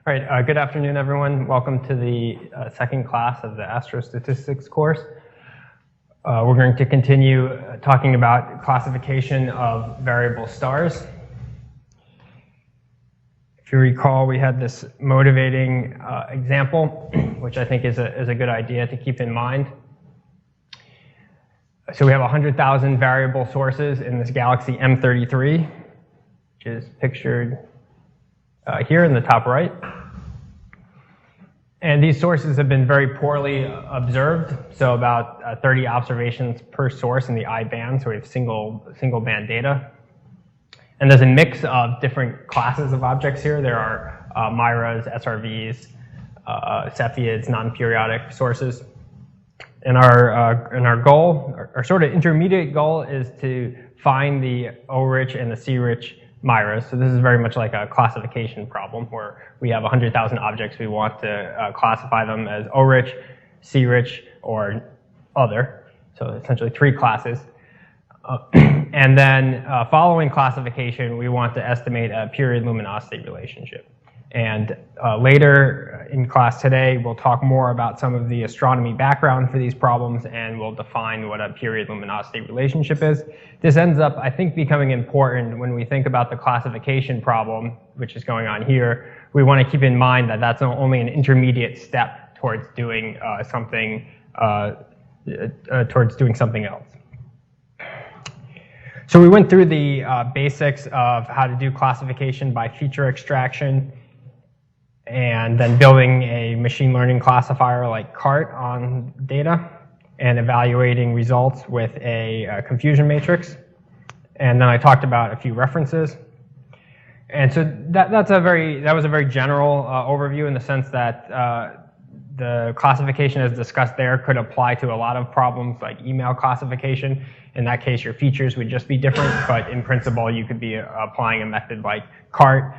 All right, good afternoon, everyone. Welcome to the second class of the Astrophysics course. We're going to continue talking about classification of variable stars. If you recall, we had this motivating example, which I think is a good idea to keep in mind. So we have 100,000 variable sources in this galaxy M33, which is pictured here in the top right. And these sources have been very poorly observed, so about 30 observations per source in the I band, so we have single band data. And there's a mix of different classes of objects here. There are Miras, SRVs, Cepheids, non-periodic sources. And our goal, our sort of intermediate goal, is to find the O-rich and the C-rich Miras. So this is very much like a classification problem where we have 100,000 objects. We want to classify them as O-rich, C-rich, or other. So essentially 3 classes. And then following classification, we want to estimate a period luminosity relationship. And later in class today, we'll talk more about some of the astronomy background for these problems, and we'll define what a period luminosity relationship is. This ends up, I think, becoming important when we think about the classification problem, which is going on here. We want to keep in mind that that's only an intermediate step towards doing something else. So we went through the basics of how to do classification by feature extraction, and then building a machine learning classifier like CART on data, and evaluating results with a confusion matrix. And then I talked about a few references. And so that was a very general overview, in the sense that the classification as discussed there could apply to a lot of problems like email classification. In that case, your features would just be different, but in principle, you could be applying a method like CART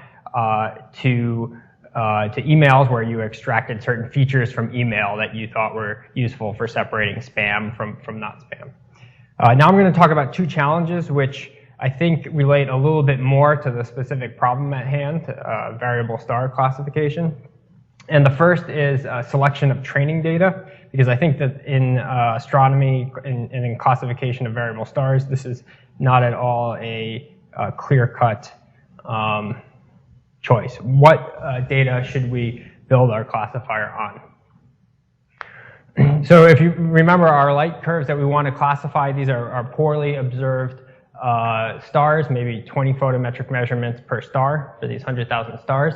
to emails, where you extracted certain features from email that you thought were useful for separating spam from not spam. Now I'm going to talk about 2 challenges, which I think relate a little bit more to the specific problem at hand, variable star classification. And the first is selection of training data, because I think that in astronomy and in classification of variable stars, this is not at all a clear-cut choice. What data should we build our classifier on? So if you remember our light curves that we want to classify, these are poorly observed stars, maybe 20 photometric measurements per star for these 100,000 stars.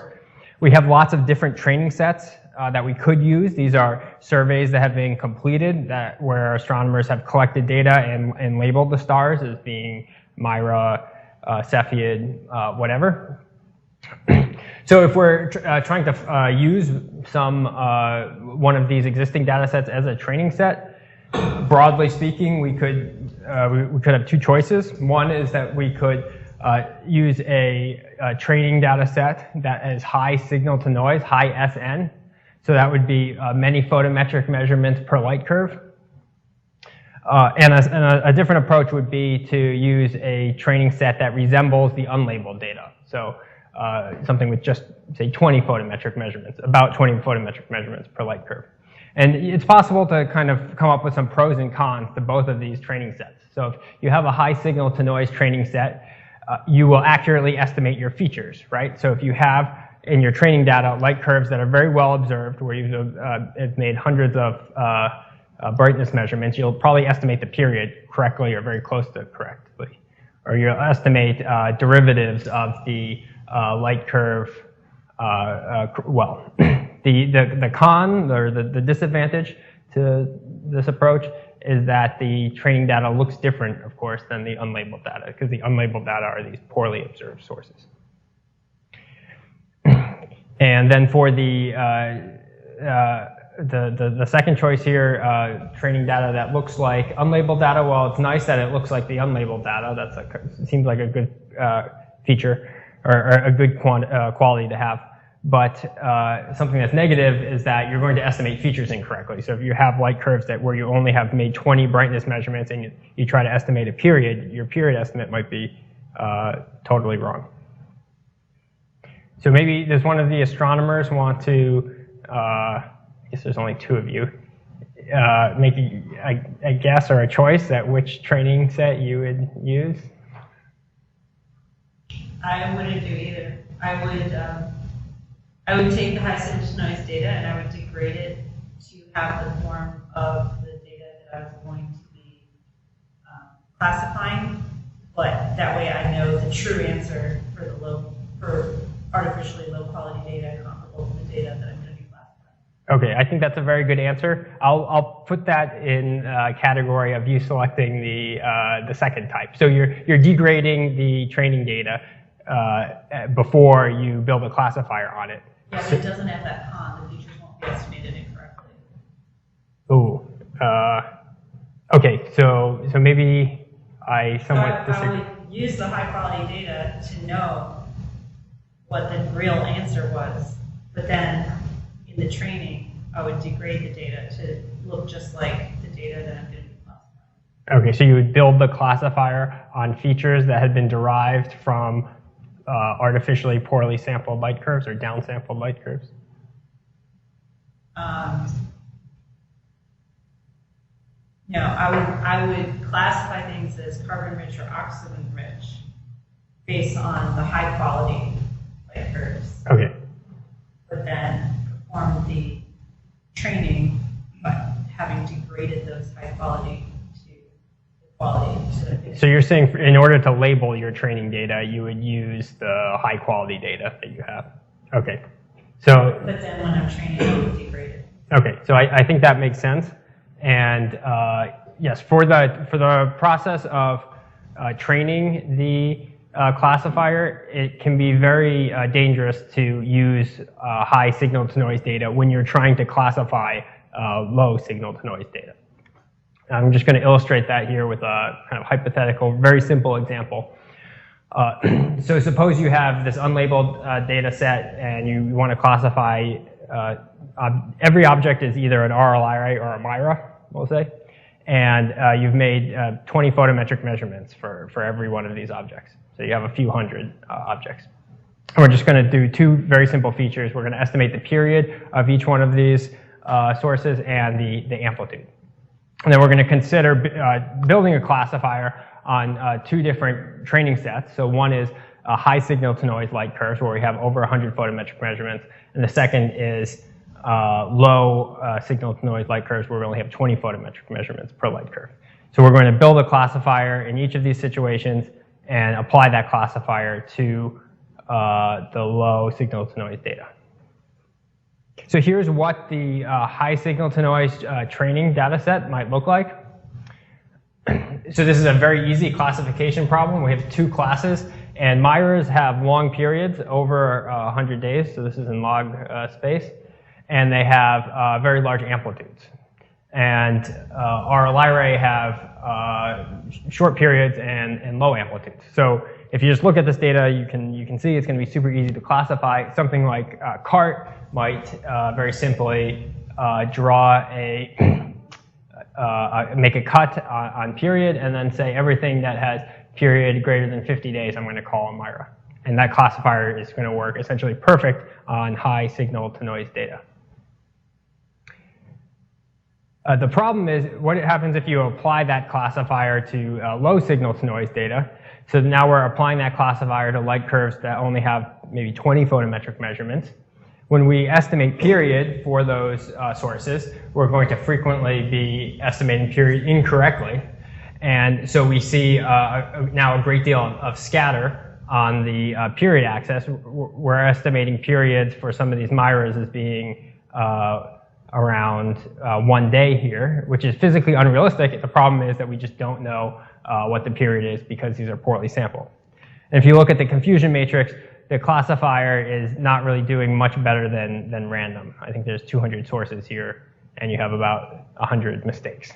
We have lots of different training sets that we could use. These are surveys that have been completed where astronomers have collected data and labeled the stars as being Mira, Cepheid, whatever. So if we're trying to use one of these existing data sets as a training set, broadly speaking, we could have 2 choices. One is that we could use a training data set that is high signal to noise, high SN. So that would be many photometric measurements per light curve. And a different approach would be to use a training set that resembles the unlabeled data. So something with just, say, 20 photometric measurements, about 20 photometric measurements per light curve. And it's possible to kind of come up with some pros and cons to both of these training sets. So if you have a high signal to noise training set, you will accurately estimate your features, right? So if you have in your training data light curves that are very well observed, where you've made hundreds of brightness measurements, you'll probably estimate the period correctly or very close to correctly. Or you'll estimate derivatives of the light curve well. The con, or the disadvantage to this approach, is that the training data looks different, of course, than the unlabeled data, because the unlabeled data are these poorly observed sources. And then for the second choice here, training data that looks like unlabeled data, well, it's nice that it looks like the unlabeled data. Seems like a good feature, or a good quality to have. But something that's negative is that you're going to estimate features incorrectly. So if you have light curves where you only have made 20 brightness measurements and you try to estimate a period, your period estimate might be totally wrong. So maybe does one of the astronomers want to, I guess there's only two of you, make a guess or a choice at which training set you would use? I wouldn't do either. I would take the high signal to noise data and I would degrade it to have the form of the data that I was going to be classifying, but that way I know the true answer for artificially low quality data comparable to the data that I'm going to be classifying. Okay, I think that's a very good answer. I'll put that in a category of you selecting the second type. So you're degrading the training data before you build a classifier on it. Yeah, but it doesn't have that con. The features won't be estimated incorrectly. Ooh. Okay, so maybe I somewhat disagree. I would use the high quality data to know what the real answer was, but then in the training, I would degrade the data to look just like the data that I'm going to be classifying. Okay, so you would build the classifier on features that had been derived from artificially poorly sampled light curves or downsampled light curves? No, I would classify things as carbon rich or oxygen rich based on the high quality light curves. Okay. But then perform the training by having degraded those high quality to the quality. So you're saying in order to label your training data, you would use the high quality data that you have. Okay. So. But then when I'm training, I would degrade it. Okay. So I think that makes sense. And yes, for the process of training the classifier, it can be very dangerous to use high signal to noise data when you're trying to classify low signal to noise data. I'm just going to illustrate that here with a kind of hypothetical, very simple example. So suppose you have this unlabeled data set and you want to classify every object is either an RLI or a MIRA, we'll say, and you've made 20 photometric measurements for every one of these objects. So you have a few hundred objects. And we're just going to do two very simple features. We're going to estimate the period of each one of these sources and the amplitude. And then we're going to consider building a classifier on two different training sets. So one is high signal to noise light curves where we have over 100 photometric measurements, and the second is low signal to noise light curves where we only have 20 photometric measurements per light curve. So we're going to build a classifier in each of these situations and apply that classifier to the low signal to noise data. So here's what the high signal to noise training data set might look like. So this is a very easy classification problem. We have two classes, and MIRAs have long periods over 100 days, so this is in log space, and they have very large amplitudes. And our Lyrae have short periods and low amplitudes. So if you just look at this data, you can see it's going to be super easy to classify. Something like CART might very simply draw make a cut on period and then say everything that has period greater than 50 days I'm going to call a MIRA. And that classifier is going to work essentially perfect on high signal to noise data. The problem is what happens if you apply that classifier to low signal to noise data. So now we're applying that classifier to light curves that only have maybe 20 photometric measurements. When we estimate period for those sources, we're going to frequently be estimating period incorrectly. And so we see now a great deal of scatter on the period axis. We're estimating periods for some of these MIRAs as being around 1 day here, which is physically unrealistic. The problem is that we just don't know what the period is because these are poorly sampled. And if you look at the confusion matrix, the classifier is not really doing much better than random. I think there's 200 sources here, and you have about 100 mistakes.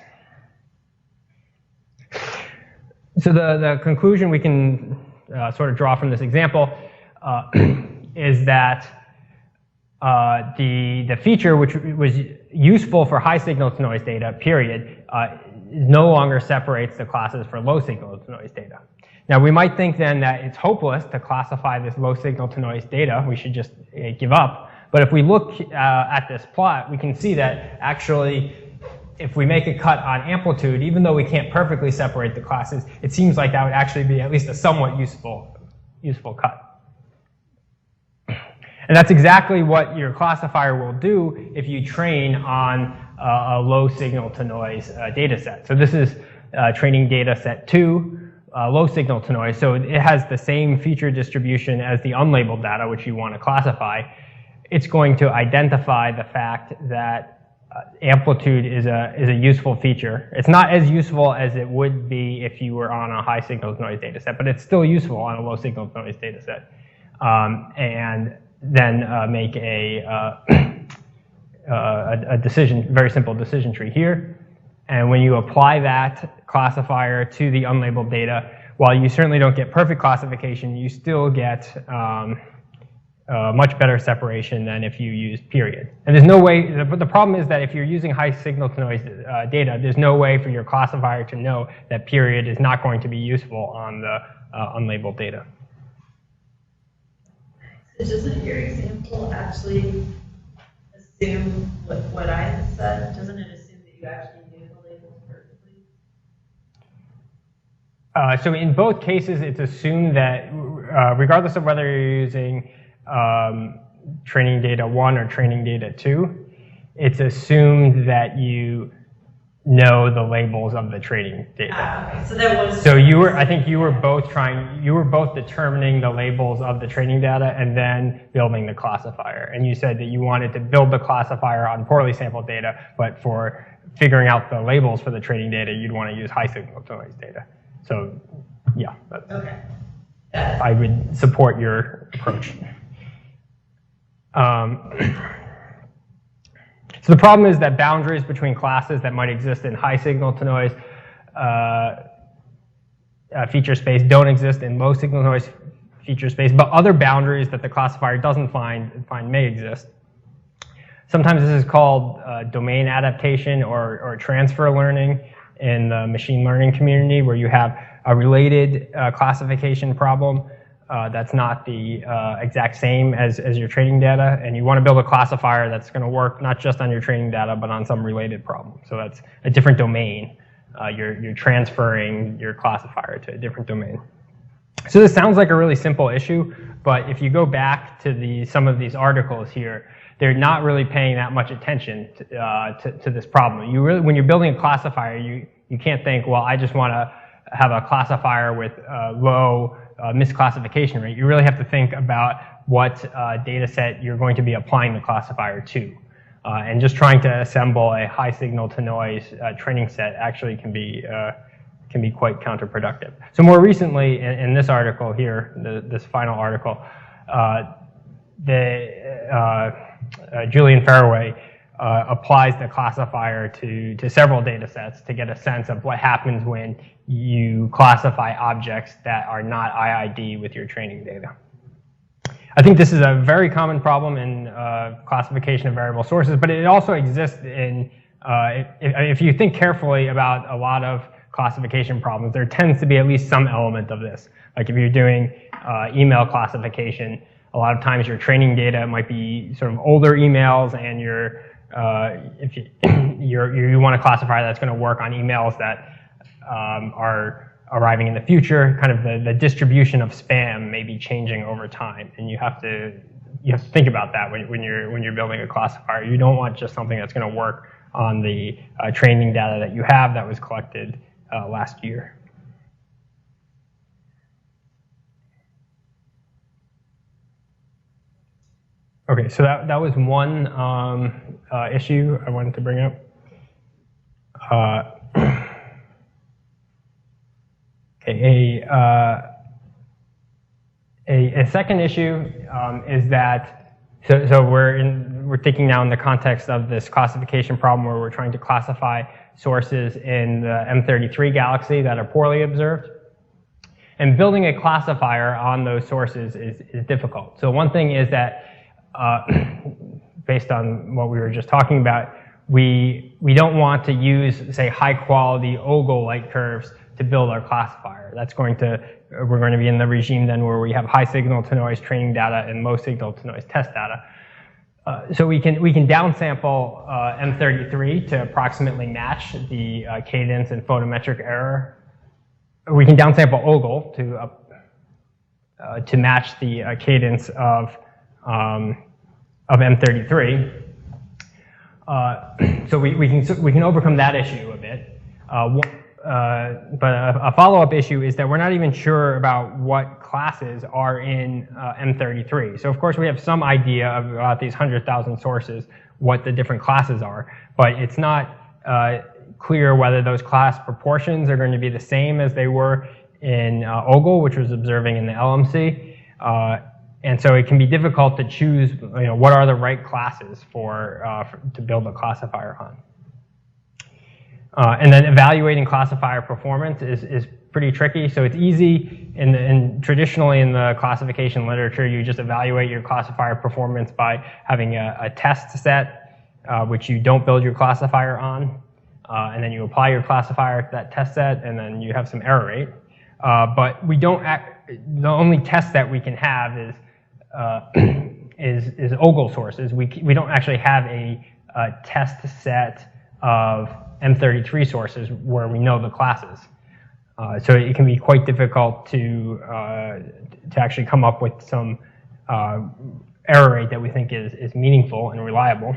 So the conclusion we can sort of draw from this example is that the feature which was useful for high signal to noise data, period, no longer separates the classes for low signal to noise data. Now, we might think then that it's hopeless to classify this low signal to noise data. We should just give up. But if we look at this plot, we can see that actually, if we make a cut on amplitude, even though we can't perfectly separate the classes, it seems like that would actually be at least a somewhat useful cut. And that's exactly what your classifier will do if you train on a low signal to noise data set. So this is training data set 2. Low signal to noise, so it has the same feature distribution as the unlabeled data, which you want to classify. It's going to identify the fact that amplitude is a useful feature. It's not as useful as it would be if you were on a high signal to noise data set, but it's still useful on a low signal to noise data set. And then make a decision, very simple decision tree here. And when you apply that classifier to the unlabeled data, while you certainly don't get perfect classification, you still get much better separation than if you use period. And there's no way, but the problem is that if you're using high signal to noise data, there's no way for your classifier to know that period is not going to be useful on the unlabeled data. So doesn't your example actually assume what I had said? Doesn't it assume that you actually knew the labels perfectly? So in both cases, it's assumed that regardless of whether you're using training data 1 or training data 2, it's assumed that you know the labels of the training data. Okay. So that was. So I think you were both determining the labels of the training data and then building the classifier. And you said that you wanted to build the classifier on poorly sampled data, but for figuring out the labels for the training data, you'd want to use high signal to noise data. So, yeah. Okay. I would support your approach. So the problem is that boundaries between classes that might exist in high signal to noise feature space don't exist in low signal to noise feature space, but other boundaries that the classifier doesn't find may exist. Sometimes this is called domain adaptation or transfer learning in the machine learning community, where you have a related classification problem that's not the exact same as your training data, and you want to build a classifier that's going to work not just on your training data, but on some related problem. So that's a different domain. You're transferring your classifier to a different domain. So this sounds like a really simple issue, but if you go back to some of these articles here, they're not really paying that much attention to this problem. When you're building a classifier, you can't think, well, I just want to have a classifier with low misclassification rate. You really have to think about what data set you're going to be applying the classifier to. And just trying to assemble a high signal to noise training set actually can be quite counterproductive. So more recently, in this article here, this final article, Julian Fairway applies the classifier to several data sets to get a sense of what happens when you classify objects that are not IID with your training data. I think this is a very common problem in classification of variable sources, but it also exists in, if you think carefully about a lot of classification problems, there tends to be at least some element of this. Like if you're doing email classification, a lot of times your training data might be sort of older emails, and if you want to classify that's going to work on emails that are arriving in the future, kind of the distribution of spam may be changing over time, and you have to think about that when you're building a classifier. You don't want just something that's going to work on the training data that you have that was collected last year. Okay, so that was one issue I wanted to bring up. A second issue is that so we're thinking now in the context of this classification problem where we're trying to classify sources in the M33 galaxy that are poorly observed. And building a classifier on those sources is difficult. So one thing is that based on what we were just talking about, we don't want to use, say, high-quality ogle light curves to build our classifier. We're going to be in the regime then where we have high signal to noise training data and low signal to noise test data. So we can downsample M33 to approximately match the cadence and photometric error. We can downsample OGLE to match the cadence of M33. So we can overcome that issue a bit. But a follow-up issue is that we're not even sure about what classes are in M33. So of course we have some idea about these 100,000 sources, what the different classes are, but it's not clear whether those class proportions are going to be the same as they were in OGLE, which was observing in the LMC. And so it can be difficult to choose, what are the right classes to build a classifier on. And then evaluating classifier performance is pretty tricky. So it's easy, traditionally in the classification literature, you just evaluate your classifier performance by having a test set, which you don't build your classifier on. And then you apply your classifier to that test set, and then you have some error rate. But we don't the only test that we can have is OGLE sources. We don't actually have a test set of M33 sources where we know the classes. So it can be quite difficult to actually come up with some error rate that we think is meaningful and reliable.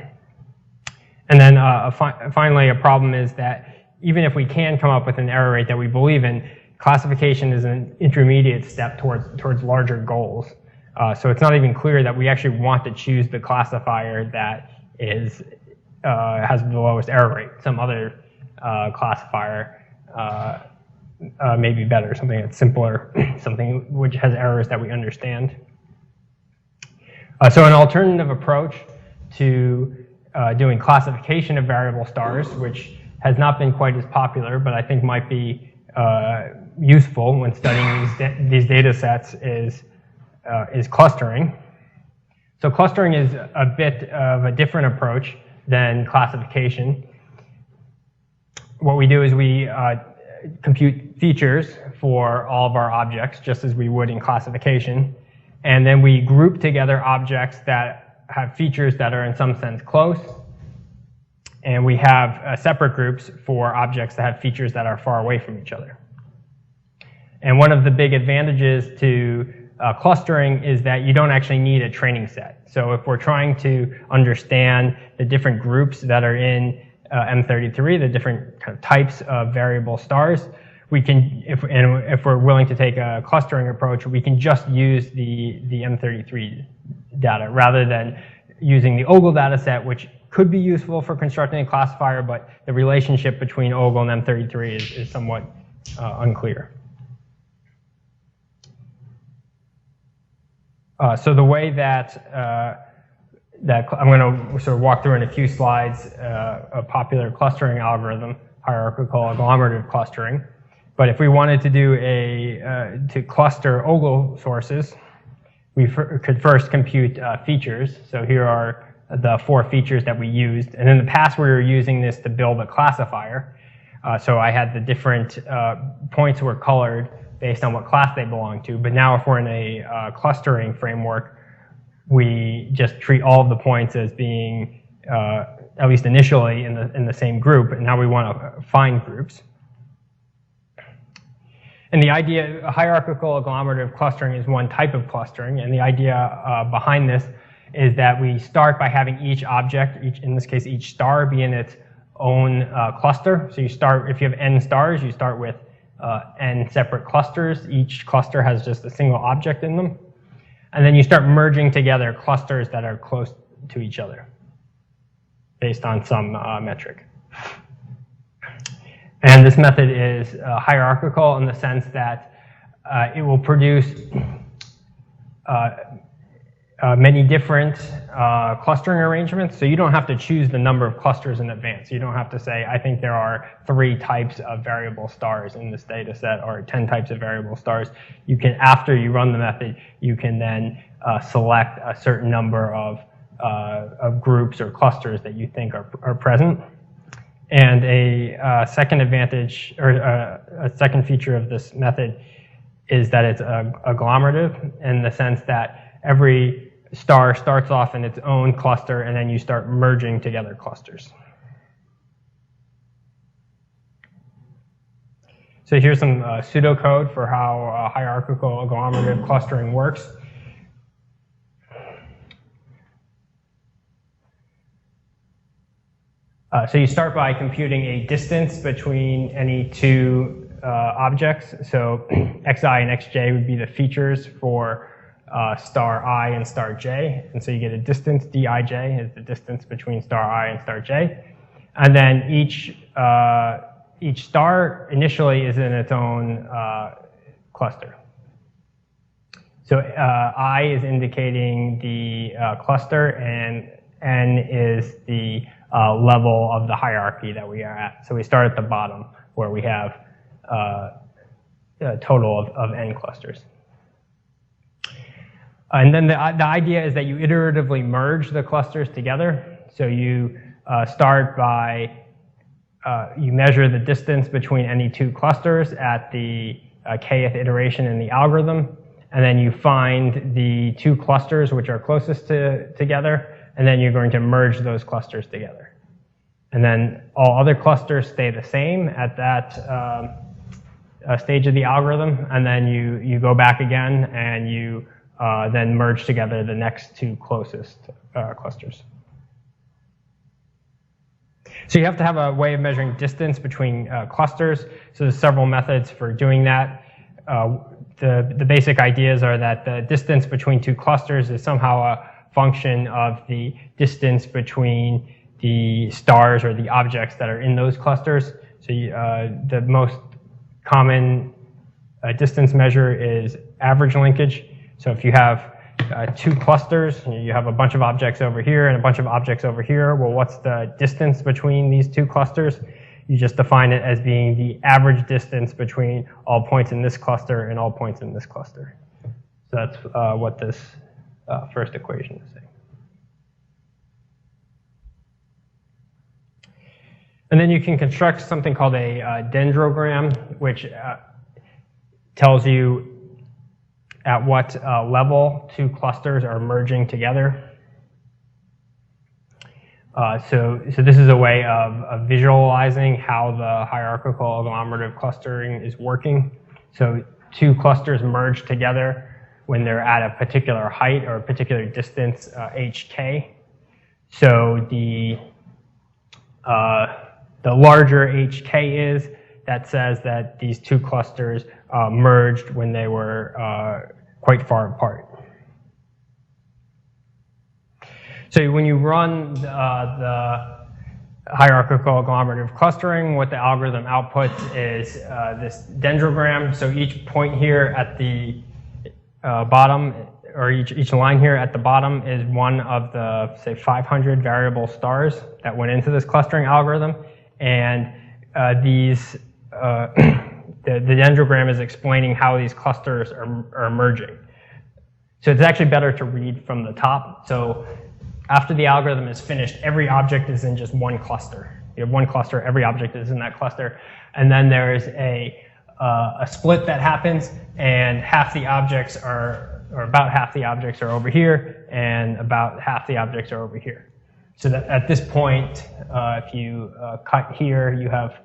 And then finally, a problem is that even if we can come up with an error rate that we believe in, classification is an intermediate step towards larger goals. So it's not even clear that we actually want to choose the classifier that has the lowest error rate. Some other classifier may be better, something that's simpler, something which has errors that we understand. So an alternative approach to doing classification of variable stars, which has not been quite as popular, but I think might be useful when studying these data sets, is clustering. So clustering is a bit of a different approach than classification. What we do is we compute features for all of our objects, just as we would in classification, and then we group together objects that have features that are in some sense close, and we have separate groups for objects that have features that are far away from each other. And one of the big advantages to clustering is that you don't actually need a training set. So if we're trying to understand the different groups that are in M33, the different kind of types of variable stars, we can, if we're willing to take a clustering approach, we can just use the M33 data rather than using the OGLE data set, which could be useful for constructing a classifier, but the relationship between OGLE and M33 is somewhat unclear. So the way that I'm going to sort of walk through in a few slides a popular clustering algorithm, hierarchical agglomerative clustering. But if we wanted to do to cluster OGLE sources, we could first compute features. So here are the 4 features that we used. And in the past, we were using this to build a classifier. So I had the different points were colored based on what class they belong to. But now if we're in a clustering framework, we just treat all of the points as being, at least initially, in the same group. And now we want to find groups. And the idea, hierarchical agglomerative clustering is one type of clustering. And the idea behind this is that we start by having each object, in this case, each star, be in its own cluster. So you start, if you have n stars, you start with n separate clusters. Each cluster has just a single object in them. And then you start merging together clusters that are close to each other based on some metric. And this method is hierarchical in the sense that it will produce many different clustering arrangements. So you don't have to choose the number of clusters in advance. You don't have to say, I think there are 3 types of variable stars in this data set or 10 types of variable stars. You can, after you run the method, you can then select a certain number of groups or clusters that you think are present. And a second advantage, or a second feature of this method is that it's agglomerative in the sense that every star starts off in its own cluster and then you start merging together clusters. So here's some pseudocode for how hierarchical agglomerative clustering works. So you start by computing a distance between any two objects. So xi and xj would be the features for star I and star j. And so you get a distance, dij is the distance between star I and star j. And then each star initially is in its own cluster. So I is indicating the cluster, and n is the level of the hierarchy that we are at. So we start at the bottom where we have a total of n clusters. And then the idea is that you iteratively merge the clusters together. So you start by, you measure the distance between any two clusters at the kth iteration in the algorithm, and then you find the two clusters which are closest together, and then you're going to merge those clusters together. And then all other clusters stay the same at that stage of the algorithm, and then you go back again and you then merge together the next two closest clusters. So you have to have a way of measuring distance between clusters. So there's several methods for doing that. The basic ideas are that the distance between two clusters is somehow a function of the distance between the stars or the objects that are in those clusters. So the most common distance measure is average linkage. So if you have two clusters, you have a bunch of objects over here and a bunch of objects over here, well, what's the distance between these two clusters? You just define it as being the average distance between all points in this cluster and all points in this cluster. So that's what this first equation is saying. And then you can construct something called a dendrogram, which tells you at what level two clusters are merging together. So this is a way of visualizing how the hierarchical agglomerative clustering is working. So two clusters merge together when they're at a particular height or a particular distance, hk. So the larger hk is, that says that these two clusters merged when they were quite far apart. So when you run the hierarchical agglomerative clustering, what the algorithm outputs is this dendrogram. So each point here at the bottom, or each line here at the bottom is one of the, say, 500 variable stars that went into this clustering algorithm. And the dendrogram is explaining how these clusters are merging. So it's actually better to read from the top. So after the algorithm is finished, every object is in just one cluster. You have one cluster, every object is in that cluster. And then there is a split that happens, and half the objects are, or about half the objects are over here, and about half the objects are over here. So that at this point, if you cut here, you have,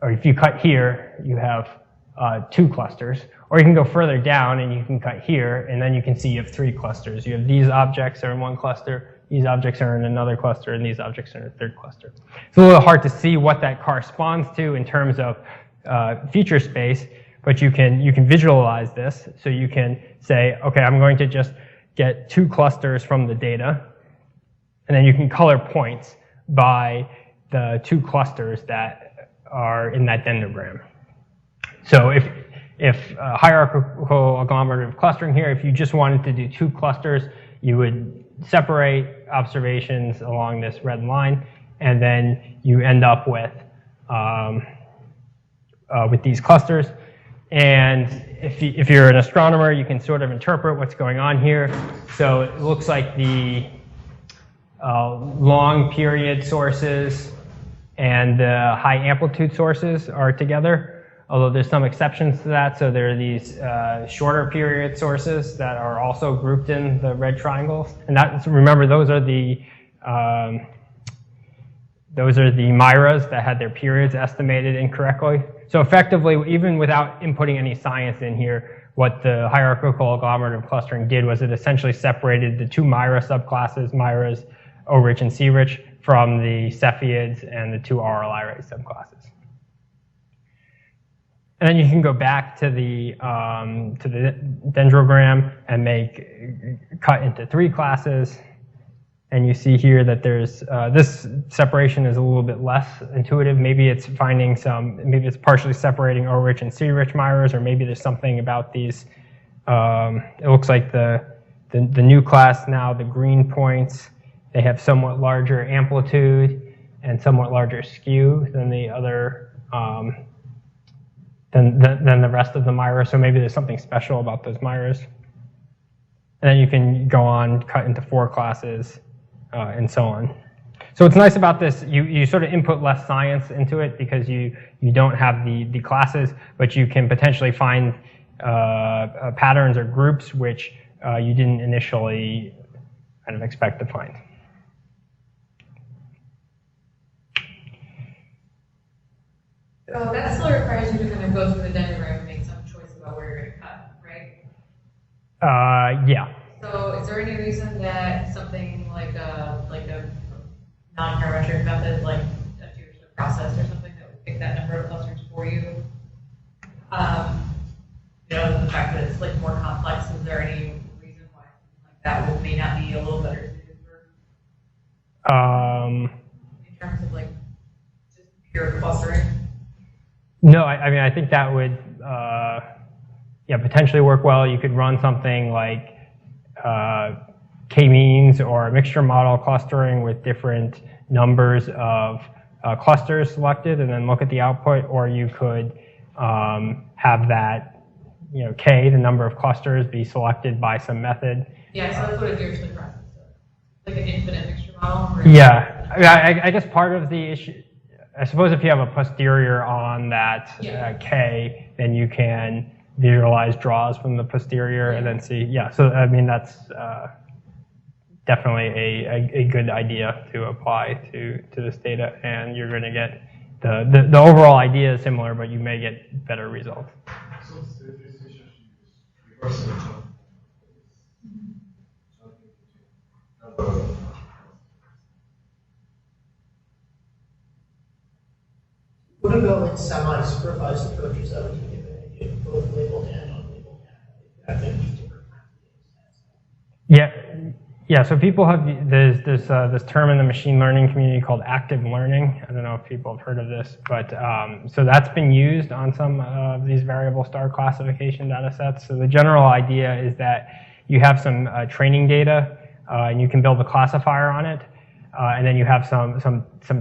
or if you cut here, you have two clusters. Or you can go further down and you can cut here, and then you can see you have three clusters. You have these objects are in one cluster, these objects are in another cluster, and these objects are in a third cluster. It's a little hard to see what that corresponds to in terms of feature space, but you can visualize this. So you can say, okay, I'm going to just get two clusters from the data, and then you can color points by the two clusters that are in that dendrogram. So if hierarchical agglomerative clustering here, if you just wanted to do two clusters, you would separate observations along this red line, and then you end up with these clusters. And if you're an astronomer, you can sort of interpret what's going on here. So it looks like the long period sources and the high amplitude sources are together, although there's some exceptions to that. So there are these shorter period sources that are also grouped in the red triangles. And that, remember, those are the Myras that had their periods estimated incorrectly. So effectively, even without inputting any science in here, what the hierarchical agglomerative clustering did was it essentially separated the two Myra subclasses, Myras O-rich and C-rich, from the Cepheids and the two auroral Lyrae subclasses. And then you can go back to the dendrogram and cut into 3 classes. And you see here that there's, this separation is a little bit less intuitive. Maybe it's finding maybe it's partially separating O-rich and C-rich Myras, or maybe there's something about these, it looks like the new class now, the green points, they have somewhat larger amplitude and somewhat larger skew than the other, than the rest of the Myra. So maybe there's something special about those Myras. And then you can go on, cut into 4 classes, and so on. So what's nice about this, you sort of input less science into it because you don't have the classes, but you can potentially find patterns or groups which you didn't initially kind of expect to find. So that still requires you to kind of go through the dendrogram and make some choice about where you're going to cut, right? Yeah. So is there any reason that something like a non-parametric method, like a 2% process or something, that would pick that number of clusters for you? You know, the fact that it's like more complex, is there any reason why something like that may not be a little better suited for? In terms of like just pure clustering? No, I mean, I think that would potentially work well. You could run something like k-means or mixture model clustering with different numbers of clusters selected and then look at the output, or you could have that, k, the number of clusters, be selected by some method. Yeah, so that's what a Dirichlet process does. Like an infinite mixture model? Yeah, I guess part of the issue, I suppose if you have a posterior on that k, then you can visualize draws from the posterior and then see, so I mean, that's definitely a good idea to apply to this data, and you're going to get, the overall idea is similar, but you may get better results. So this is reversing What about like semi-supervised approaches that we can give an idea of both labeled and unlabeled data? That can be different kinds of data sets. Yeah. So people have this term in the machine learning community called active learning. I don't know if people have heard of this, but so that's been used on some of these variable star classification data sets. So the general idea is that you have some training data, and you can build a classifier on it. And then you have some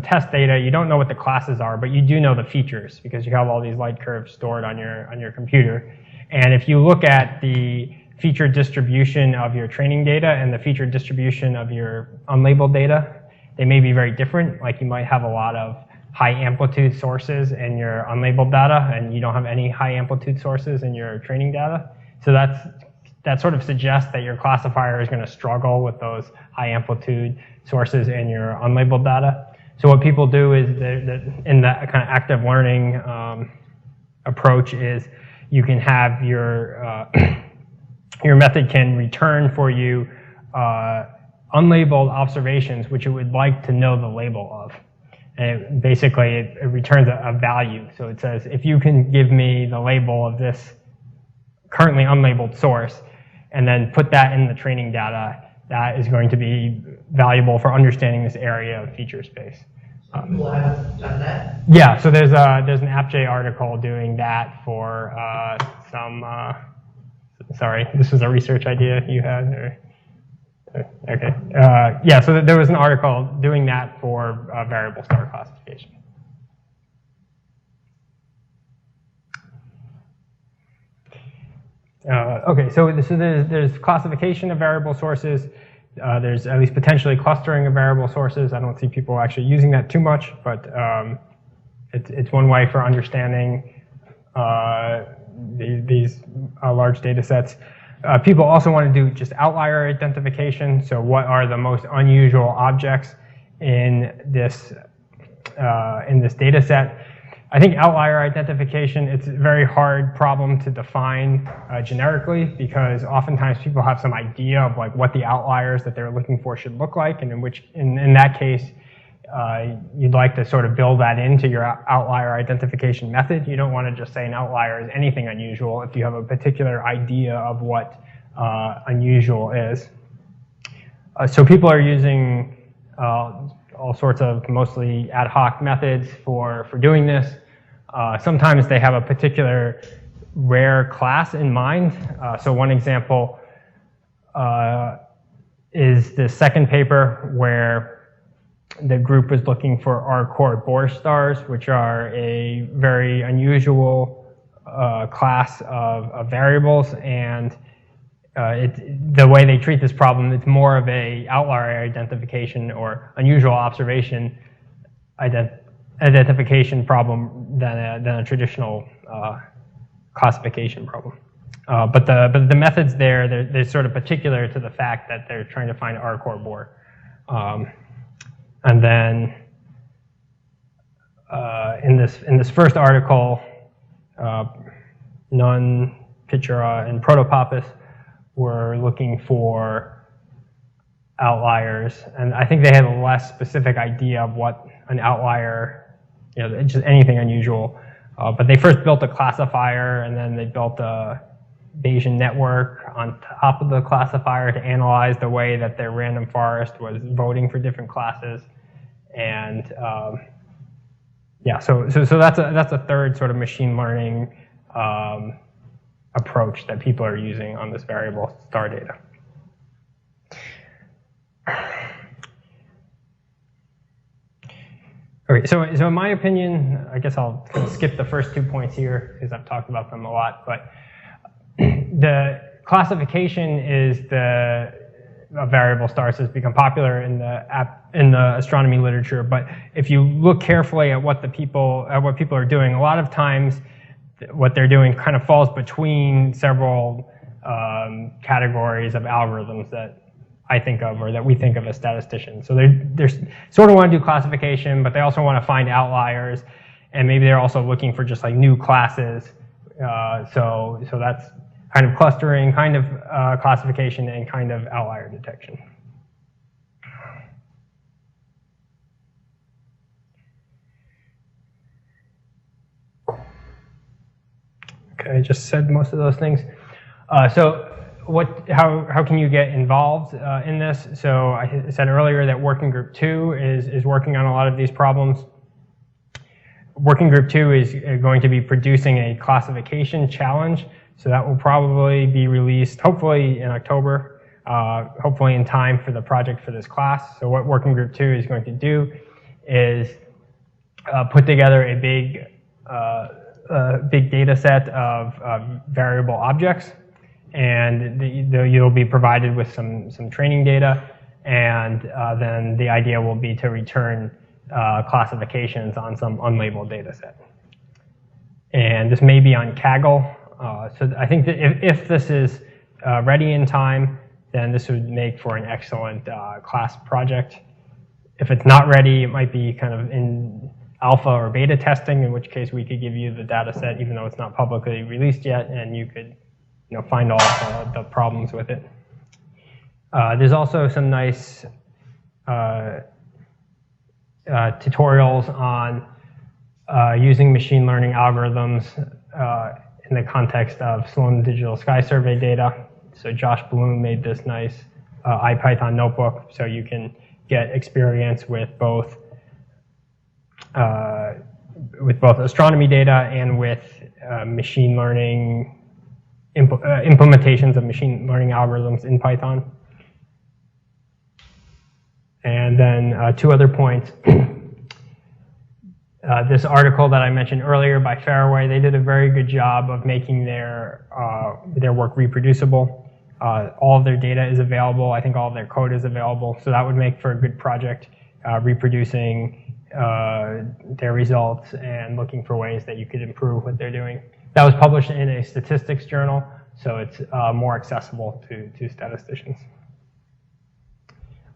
test data. You don't know what the classes are, but you do know the features because you have all these light curves stored on your computer. And if you look at the feature distribution of your training data and the feature distribution of your unlabeled data, they may be very different. Like you might have a lot of high amplitude sources in your unlabeled data, and you don't have any high amplitude sources in your training data. So that sort of suggests that your classifier is going to struggle with those high amplitude sources in your unlabeled data. So what people do is, in that kind of active learning approach, is you can have your method can return for you unlabeled observations which it would like to know the label of. And it returns a value. So it says, if you can give me the label of this currently unlabeled source, and then put that in the training data, that is going to be valuable for understanding this area of feature space. People have done that? Yeah, so there's an AppJ article doing that for sorry, this was a research idea you had? Or, okay. So there was an article doing that for variable star classification. Okay, so there's classification of variable sources. There's at least potentially clustering of variable sources. I don't see people actually using that too much, but it's one way for understanding these large data sets. People also want to do just outlier identification. So what are the most unusual objects in this data set? I think outlier identification, it's a very hard problem to define generically, because oftentimes people have some idea of like what the outliers that they're looking for should look like, and in that case, you'd like to sort of build that into your outlier identification method. You don't want to just say an outlier is anything unusual if you have a particular idea of what unusual is. So people are using all sorts of mostly ad hoc methods for doing this. Sometimes they have a particular rare class in mind. So one example is the second paper where the group was looking for R-core Bohr stars, which are a very unusual class of variables, and the way they treat this problem, it's more of a outlier identification or unusual observation identification problem than a traditional classification problem. But the methods there, they're sort of particular to the fact that they're trying to find R-core Bohr. And then in this first article, Nunn, Pichura, and Protopopis were looking for outliers, and I think they had a less specific idea of what an outlier, just anything unusual. But they first built a classifier, and then they built a Bayesian network on top of the classifier to analyze the way that their random forest was voting for different classes. And so that's a third sort of machine learning approach that people are using on this variable star data. Okay, so in my opinion, I guess I'll kind of skip the first 2 points here because I've talked about them a lot, but the classification of variable stars has become popular in the astronomy literature, but if you look carefully at what people are doing, a lot of times what they're doing kind of falls between several categories of algorithms that I think of, or that we think of as statisticians. So they sort of want to do classification, but they also want to find outliers, and maybe they're also looking for just like new classes. So that's kind of clustering, kind of classification, and kind of outlier detection. Okay, I just said most of those things. How can you get involved in this? So I said earlier that Working Group 2 is working on a lot of these problems. Working Group 2 is going to be producing a classification challenge. So that will probably be released hopefully in October, hopefully in time for the project for this class. So what Working Group 2 is going to do is put together a big data set of variable objects, and you'll be provided with some training data, and then the idea will be to return classifications on some unlabeled data set. And this may be on Kaggle. So I think that if this is ready in time, then this would make for an excellent class project. If it's not ready, it might be kind of in alpha or beta testing, in which case we could give you the data set even though it's not publicly released yet, and you could find all the problems with it. There's also some nice tutorials on using machine learning algorithms in the context of Sloan Digital Sky Survey data. So Josh Bloom made this nice IPython notebook, so you can get experience with both astronomy data and with machine learning implementations of machine learning algorithms in Python. And then 2 other points. This article that I mentioned earlier by Fairway, they did a very good job of making their work reproducible. All of their data is available. I think all of their code is available. So that would make for a good project, reproducing their results and looking for ways that you could improve what they're doing. That was published in a statistics journal, so it's more accessible to statisticians.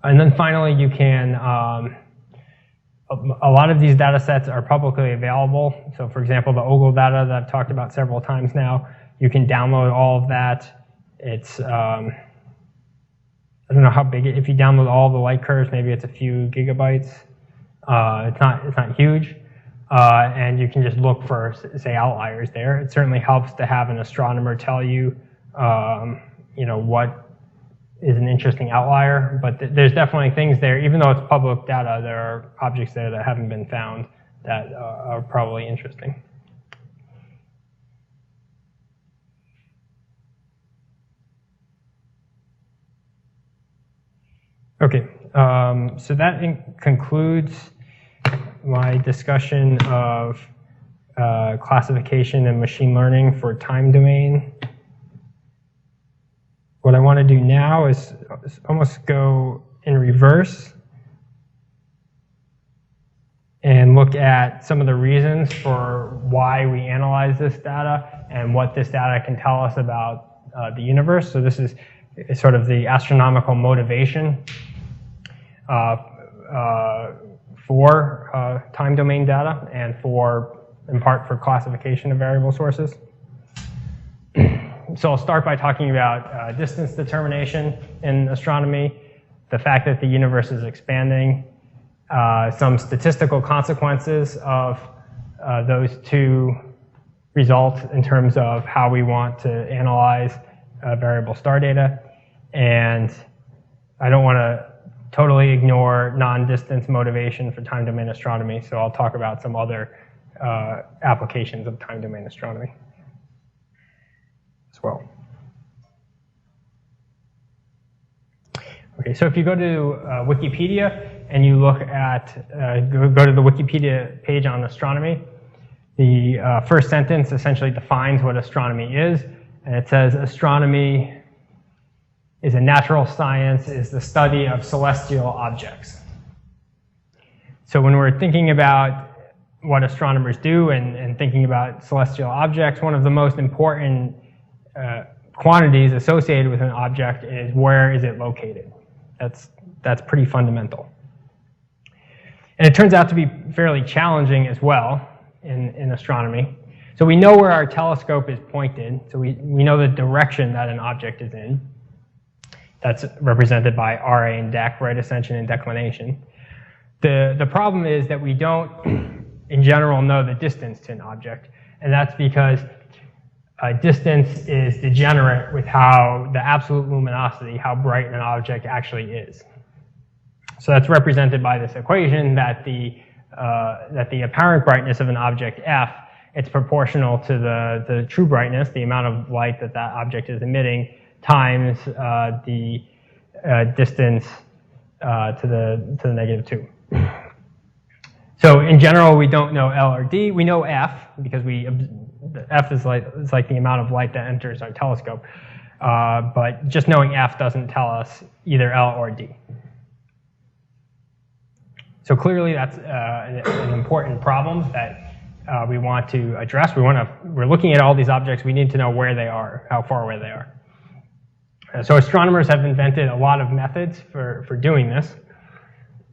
And then finally, you can, a lot of these data sets are publicly available. So for example, the OGLE data that I've talked about several times now, you can download all of that. It's, I don't know how big, if you download all the light curves, maybe it's a few gigabytes. It's not huge. And you can just look for, say, outliers there. It certainly helps to have an astronomer tell you, what is an interesting outlier. But there's definitely things there, even though it's public data, there are objects there that haven't been found that are probably interesting. Okay, so that concludes my discussion of classification and machine learning for time domain. What I want to do now is almost go in reverse and look at some of the reasons for why we analyze this data and what this data can tell us about the universe. So this is sort of the astronomical motivation for time domain data and in part for classification of variable sources. So I'll start by talking about distance determination in astronomy, the fact that the universe is expanding, some statistical consequences of those two results in terms of how we want to analyze variable star data. And I don't want to totally ignore non-distance motivation for time domain astronomy, so I'll talk about some other applications of time domain astronomy as well. Okay, so if you go to Wikipedia and you look at, go to the Wikipedia page on astronomy, the first sentence essentially defines what astronomy is, and it says astronomy is a natural science, is the study of celestial objects. So when we're thinking about what astronomers do and thinking about celestial objects, one of the most important quantities associated with an object is where is it located. That's pretty fundamental. And it turns out to be fairly challenging as well in astronomy. So we know where our telescope is pointed, so we know the direction that an object is in. That's represented by RA and dec, right ascension and declination. The problem is that we don't, in general, know the distance to an object, and that's because distance is degenerate with how the absolute luminosity, how bright an object actually is. So that's represented by this equation that the apparent brightness of an object F, it's proportional to the true brightness, the amount of light that object is emitting, times the distance to the negative 2. So in general, we don't know L or D. We know F because F is like the amount of light that enters our telescope. But just knowing F doesn't tell us either L or D. So clearly, that's an important problem that we want to address. We're looking at all these objects. We need to know where they are, how far away they are. So astronomers have invented a lot of methods for doing this.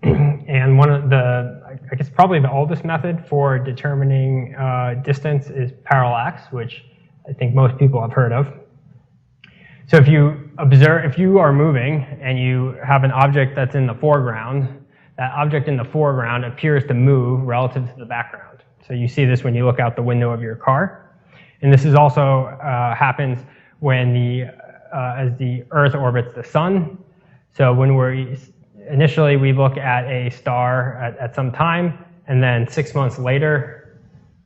And one of I guess probably the oldest method for determining distance is parallax, which I think most people have heard of. So if you are moving and you have an object that's in the foreground, that object in the foreground appears to move relative to the background. So you see this when you look out the window of your car. And this is also happens when as the Earth orbits the sun. So when initially we look at a star at some time, and then 6 months later,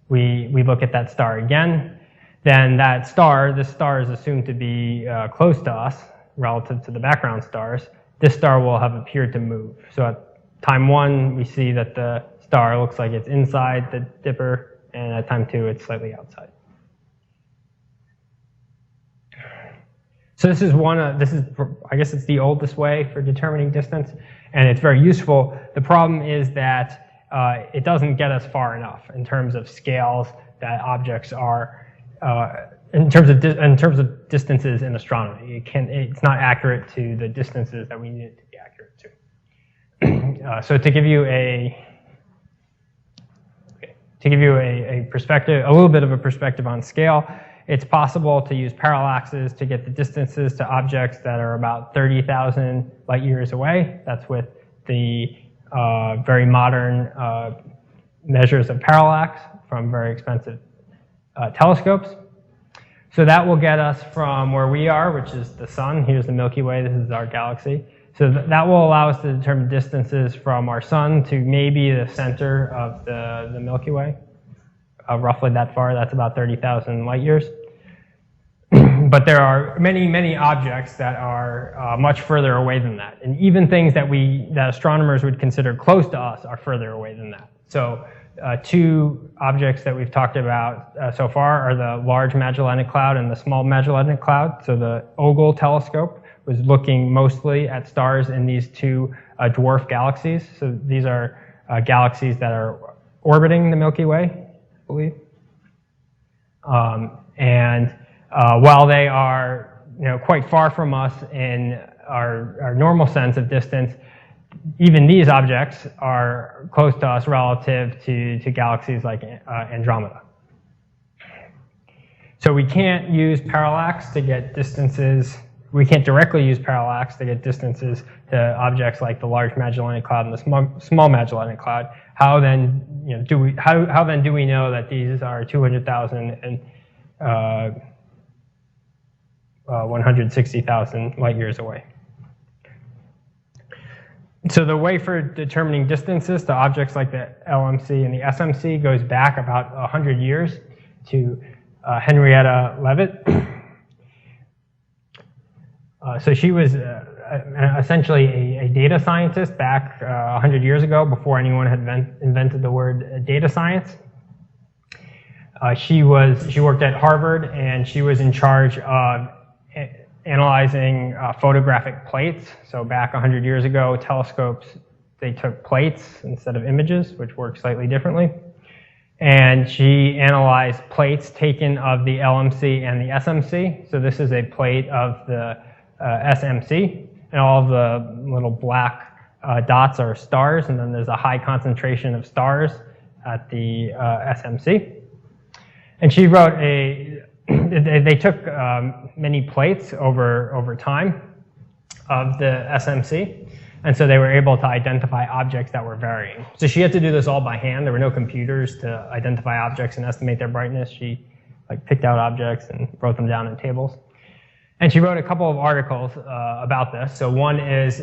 we look at that star again. Then this star is assumed to be close to us relative to the background stars. This star will have appeared to move. So at time 1, we see that the star looks like it's inside the dipper, and at time 2, it's slightly outside. So this is I guess it's the oldest way for determining distance, and it's very useful. The problem is that it doesn't get us far enough in terms of scales that objects are, in terms of distances in astronomy. It's not accurate to the distances that we need it to be accurate to. So to give you a perspective, a little bit of a perspective on scale, it's possible to use parallaxes to get the distances to objects that are about 30,000 light years away. That's with the very modern measures of parallax from very expensive telescopes. So that will get us from where we are, which is the sun. Here's the Milky Way. This is our galaxy. So that will allow us to determine distances from our sun to maybe the center of the Milky Way. Roughly that far. That's about 30,000 light years. But there are many, many objects that are much further away than that. And even things that astronomers would consider close to us are further away than that. So two objects that we've talked about so far are the Large Magellanic Cloud and the Small Magellanic Cloud. So the Ogle telescope was looking mostly at stars in these two dwarf galaxies. So these are galaxies that are orbiting the Milky Way, I believe. While they are, quite far from us in our normal sense of distance, even these objects are close to us relative to galaxies like Andromeda. So we can't use parallax to get distances. We can't directly use parallax to get distances to objects like the Large Magellanic Cloud and the Small Magellanic Cloud. How then do we know that these are 200,000 and 160,000 light years away? So the way for determining distances to objects like the LMC and the SMC goes back about 100 years to Henrietta Leavitt. So she was essentially a data scientist back 100 years ago, before anyone had invented the word data science. She worked at Harvard, and she was in charge of analyzing photographic plates. So back 100 years ago, telescopes, they took plates instead of images, which worked slightly differently. And she analyzed plates taken of the LMC and the SMC. So this is a plate of the SMC, and all of the little black dots are stars, and then there's a high concentration of stars at the SMC. And she wrote they took many plates over time of the SMC, and so they were able to identify objects that were varying. So she had to do this all by hand. There were no computers to identify objects and estimate their brightness. She picked out objects and wrote them down in tables. And she wrote a couple of articles about this. So one is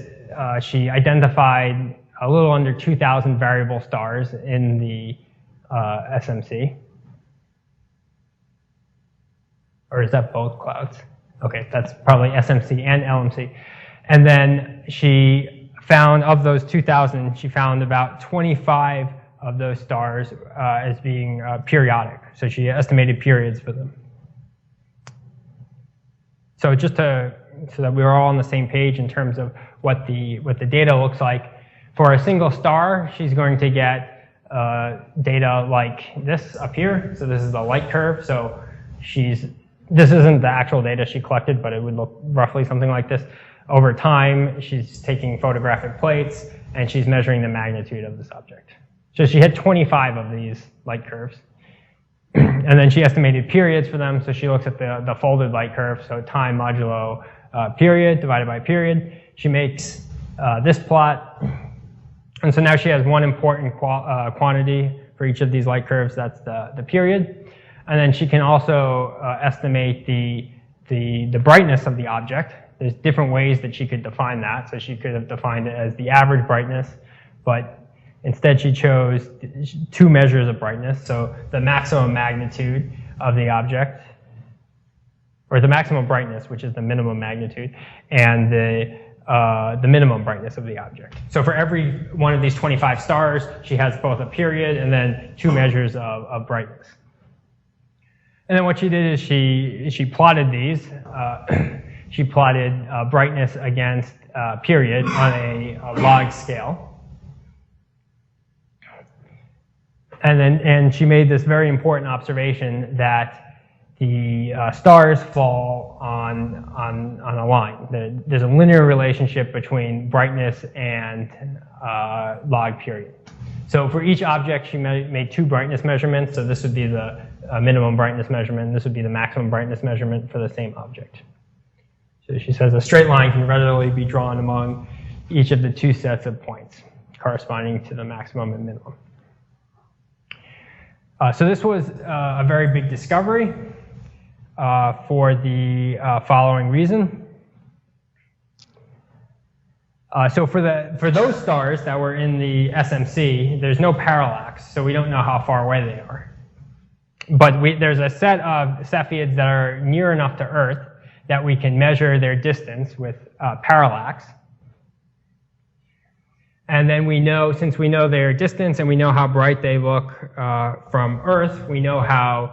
she identified a little under 2,000 variable stars in the SMC. Or is that both clouds? Okay, that's probably SMC and LMC. And then she found, of those 2,000, she found about 25 of those stars as being periodic. So she estimated periods for them. So just so that we're all on the same page in terms of what the data looks like, for a single star, she's going to get data like this up here. So this is the light curve. So this isn't the actual data she collected, but it would look roughly something like this. Over time, she's taking photographic plates, and she's measuring the magnitude of this object. So she had 25 of these light curves. And then she estimated periods for them, so she looks at the folded light curve, so time modulo period divided by period. She makes this plot, and so now she has one important quantity for each of these light curves, that's the period. And then she can also estimate the brightness of the object. There's different ways that she could define that, so she could have defined it as the average brightness, but instead she chose two measures of brightness, so the maximum magnitude of the object, or the maximum brightness, which is the minimum magnitude, and the minimum brightness of the object. So for every one of these 25 stars, she has both a period and then two measures of brightness. And then what she did is she plotted these. she plotted brightness against period on a log scale. And she made this very important observation that the stars fall on a line. There's a linear relationship between brightness and log period. So for each object, she made 2 brightness measurements. So this would be the minimum brightness measurement. This would be the maximum brightness measurement for the same object. So she says a straight line can readily be drawn among each of the 2 sets of points corresponding to the maximum and minimum. So this was a very big discovery for the following reason. So for those stars that were in the SMC, there's no parallax, so we don't know how far away they are. But there's a set of Cepheids that are near enough to Earth that we can measure their distance with parallax. And then we know, since we know their distance and we know how bright they look from Earth, we know how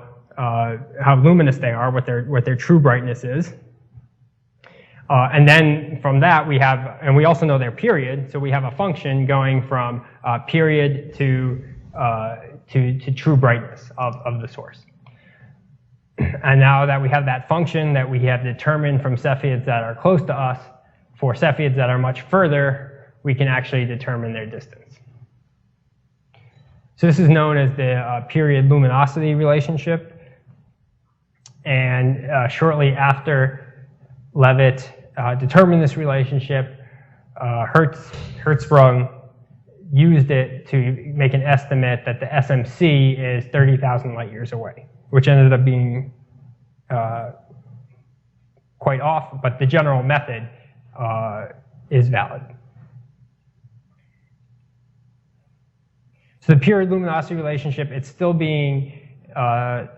luminous they are, what their true brightness is. And then from that we have, and we also know their period, so we have a function going from period to true brightness of the source. And now that we have that function that we have determined from Cepheids that are close to us, for Cepheids that are much further, we can actually determine their distance. So this is known as the period luminosity relationship. And shortly after Leavitt determined this relationship, Hertzsprung used it to make an estimate that the SMC is 30,000 light years away, which ended up being quite off, but the general method is valid. So the period luminosity relationship, it's still being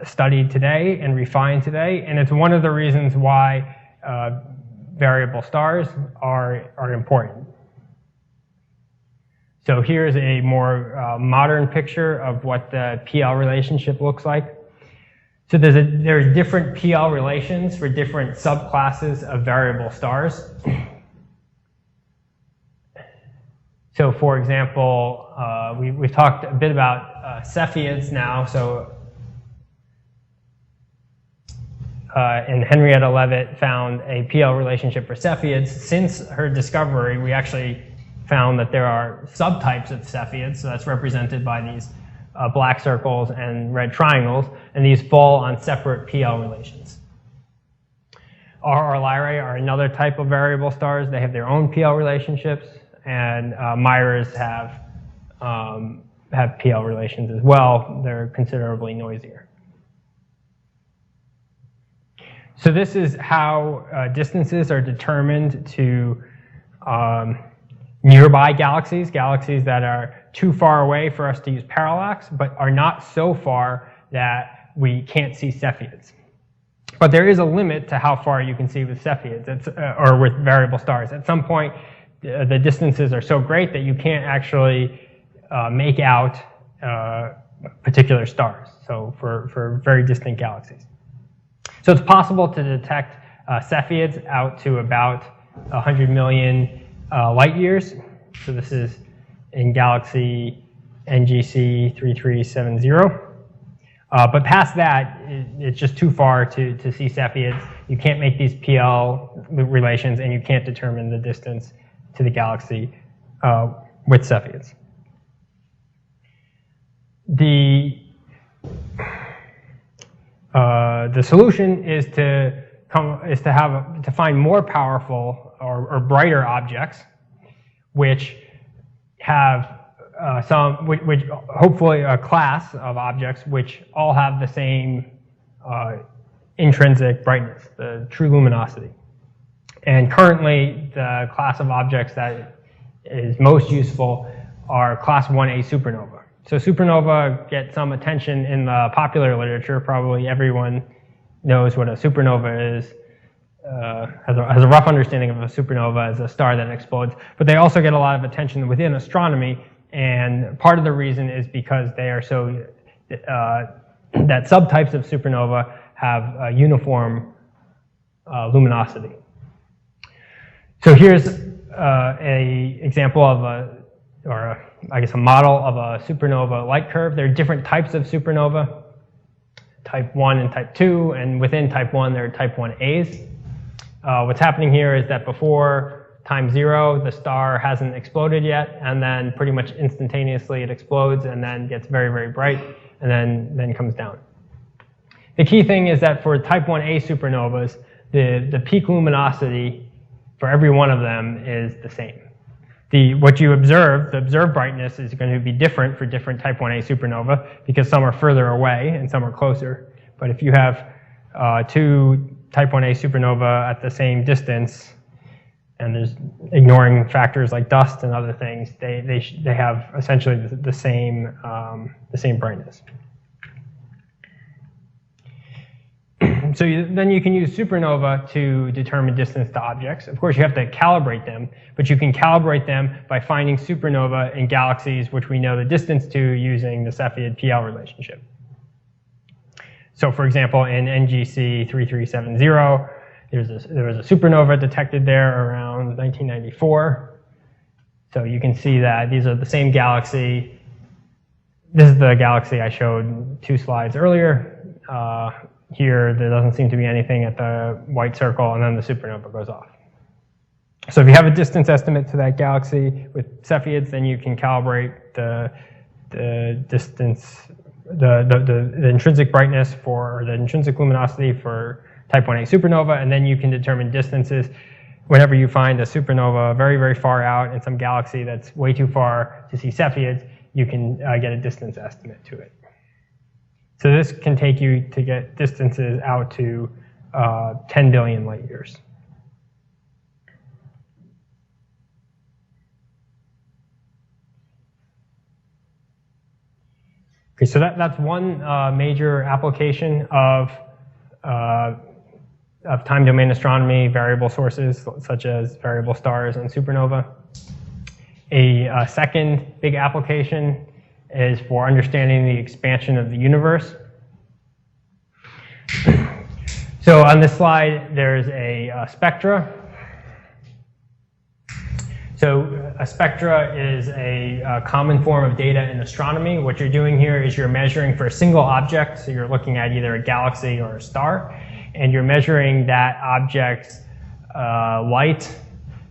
studied today and refined today, and it's one of the reasons why variable stars are important. So here's a more modern picture of what the PL relationship looks like. So there's different PL relations for different subclasses of variable stars. So for example, we've talked a bit about Cepheids now. So and Henrietta Leavitt found a PL relationship for Cepheids. Since her discovery, we actually found that there are subtypes of Cepheids. So that's represented by these black circles and red triangles, and these fall on separate PL relations. RR Lyrae are another type of variable stars. They have their own PL relationships, and Miras have PL relations as well. They're considerably noisier. So this is how distances are determined to nearby galaxies, galaxies that are too far away for us to use parallax, but are not so far that we can't see Cepheids. But there is a limit to how far you can see with Cepheids, or with variable stars. At some point, the distances are so great that you can't actually make out particular stars, so for very distant galaxies. So it's possible to detect Cepheids out to about 100 million light years. So this is in galaxy NGC 3370. But past that, it's just too far to see Cepheids. You can't make these PL relations, and you can't determine the distance to the galaxy with Cepheids. The solution is to find more powerful or brighter objects, which have which hopefully a class of objects which all have the same intrinsic brightness, the true luminosity. And currently, the class of objects that is most useful are class 1A supernova. So supernova get some attention in the popular literature. Probably everyone knows what a supernova is, has a rough understanding of a supernova as a star that explodes. But they also get a lot of attention within astronomy, and part of the reason is because they are so, that subtypes of supernova have a uniform luminosity. So here's a example of a model of a supernova light curve. There are different types of supernova, type 1 and type 2, and within type 1 there are type 1As. What's happening here is that before time 0, the star hasn't exploded yet, and then pretty much instantaneously it explodes and then gets very, very bright, and then comes down. The key thing is that for type 1A supernovas, the peak luminosity for every one of them is the same. What you observe, the observed brightness, is going to be different for different type 1A supernova because some are further away and some are closer. But if you have two type 1A supernova at the same distance, and there's ignoring factors like dust and other things, they have essentially the same brightness. So then you can use supernova to determine distance to objects. Of course, you have to calibrate them, but you can calibrate them by finding supernova in galaxies which we know the distance to using the Cepheid-PL relationship. So for example, in NGC 3370, there was a supernova detected there around 1994. So you can see that these are the same galaxy. This is the galaxy I showed 2 slides earlier. Here, there doesn't seem to be anything at the white circle, and then the supernova goes off. So if you have a distance estimate to that galaxy with Cepheids, then you can calibrate the distance, the intrinsic brightness or the intrinsic luminosity for type 1A supernova, and then you can determine distances. Whenever you find a supernova very, very far out in some galaxy that's way too far to see Cepheids, you can get a distance estimate to it. So this can take you to get distances out to 10 billion light years. Okay, so that's one major application of time domain astronomy, variable sources such as variable stars and supernova. A second big application is for understanding the expansion of the universe. So on this slide, there's a spectra. So a spectra is a common form of data in astronomy. What you're doing here is you're measuring for a single object. So you're looking at either a galaxy or a star, and you're measuring that object's light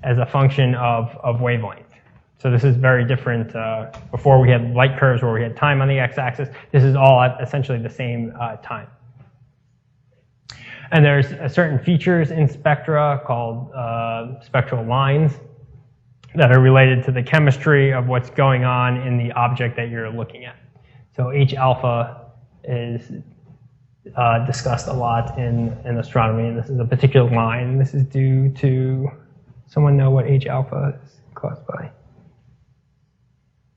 as a function of wavelength. So this is very different. Before we had light curves where we had time on the x-axis. This is all at essentially the same time. And there's certain features in spectra called spectral lines that are related to the chemistry of what's going on in the object that you're looking at. So H alpha is discussed a lot in astronomy, and this is a particular line. This is due to, someone know what H alpha is caused by?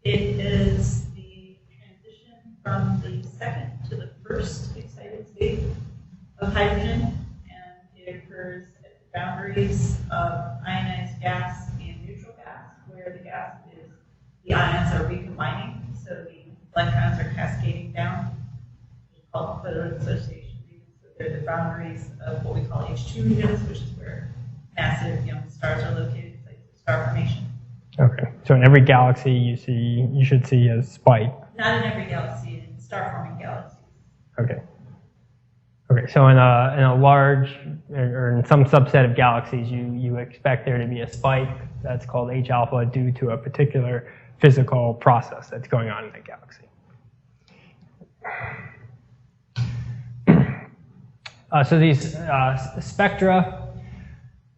It is the transition from the second to the first excited state of hydrogen, and it occurs at the boundaries of ionized gas and neutral gas, where the gas is, the ions are recombining, so the electrons are cascading down. It's called photoassociation regions. So they're the boundaries of what we call H2 regions, which is where massive young stars are located, like star formation. Okay, so in every galaxy you should see a spike. Not in every galaxy, in star-forming galaxies. Okay. Okay, so in a large, or in some subset of galaxies, you expect there to be a spike that's called H alpha due to a particular physical process that's going on in that galaxy. So these spectra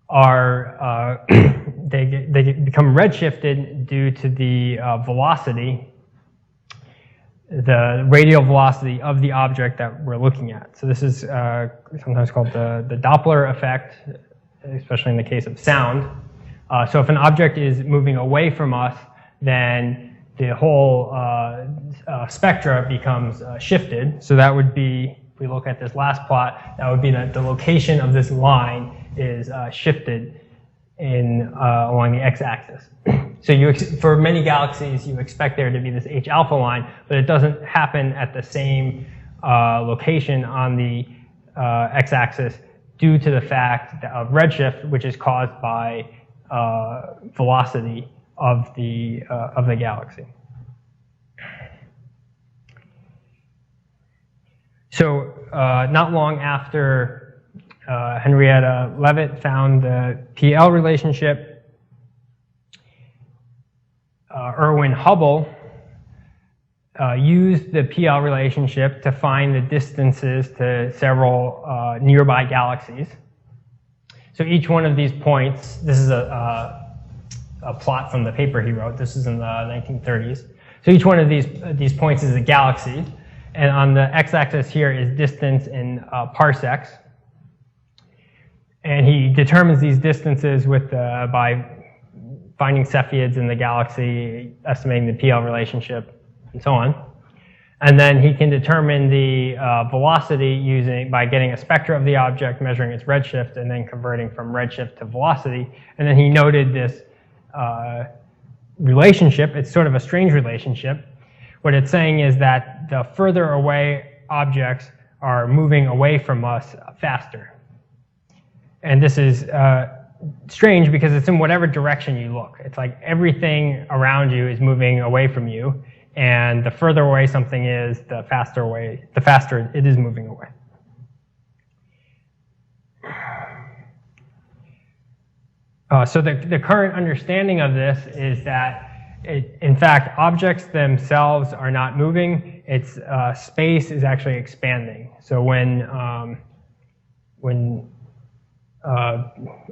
are, they become redshifted due to the velocity, the radial velocity of the object that we're looking at. So this is sometimes called the Doppler effect, especially in the case of sound. So if an object is moving away from us, then the whole spectra becomes shifted. So that would be, if we look at this last plot, that would be that the location of this line is shifted in along the x-axis. So for many galaxies, you expect there to be this H alpha line, but it doesn't happen at the same location on the x-axis due to the fact of redshift, which is caused by velocity of the galaxy. So not long after Henrietta Leavitt found the PL relationship, Erwin Hubble used the PL relationship to find the distances to several nearby galaxies. So each one of these points, this is a plot from the paper he wrote. This is in the 1930s. So each one of these points is a galaxy. And on the x-axis here is distance in parsecs. And he determines these distances with by finding Cepheids in the galaxy, estimating the PL relationship, and so on. And then he can determine the velocity by getting a spectra of the object, measuring its redshift, and then converting from redshift to velocity. And then he noted this relationship. It's sort of a strange relationship. What it's saying is that the further away objects are moving away from us faster. And this is strange because it's in whatever direction you look. It's like everything around you is moving away from you, and the further away something is, the faster it is moving away. So the current understanding of this is that in fact, objects themselves are not moving. It's space is actually expanding. So when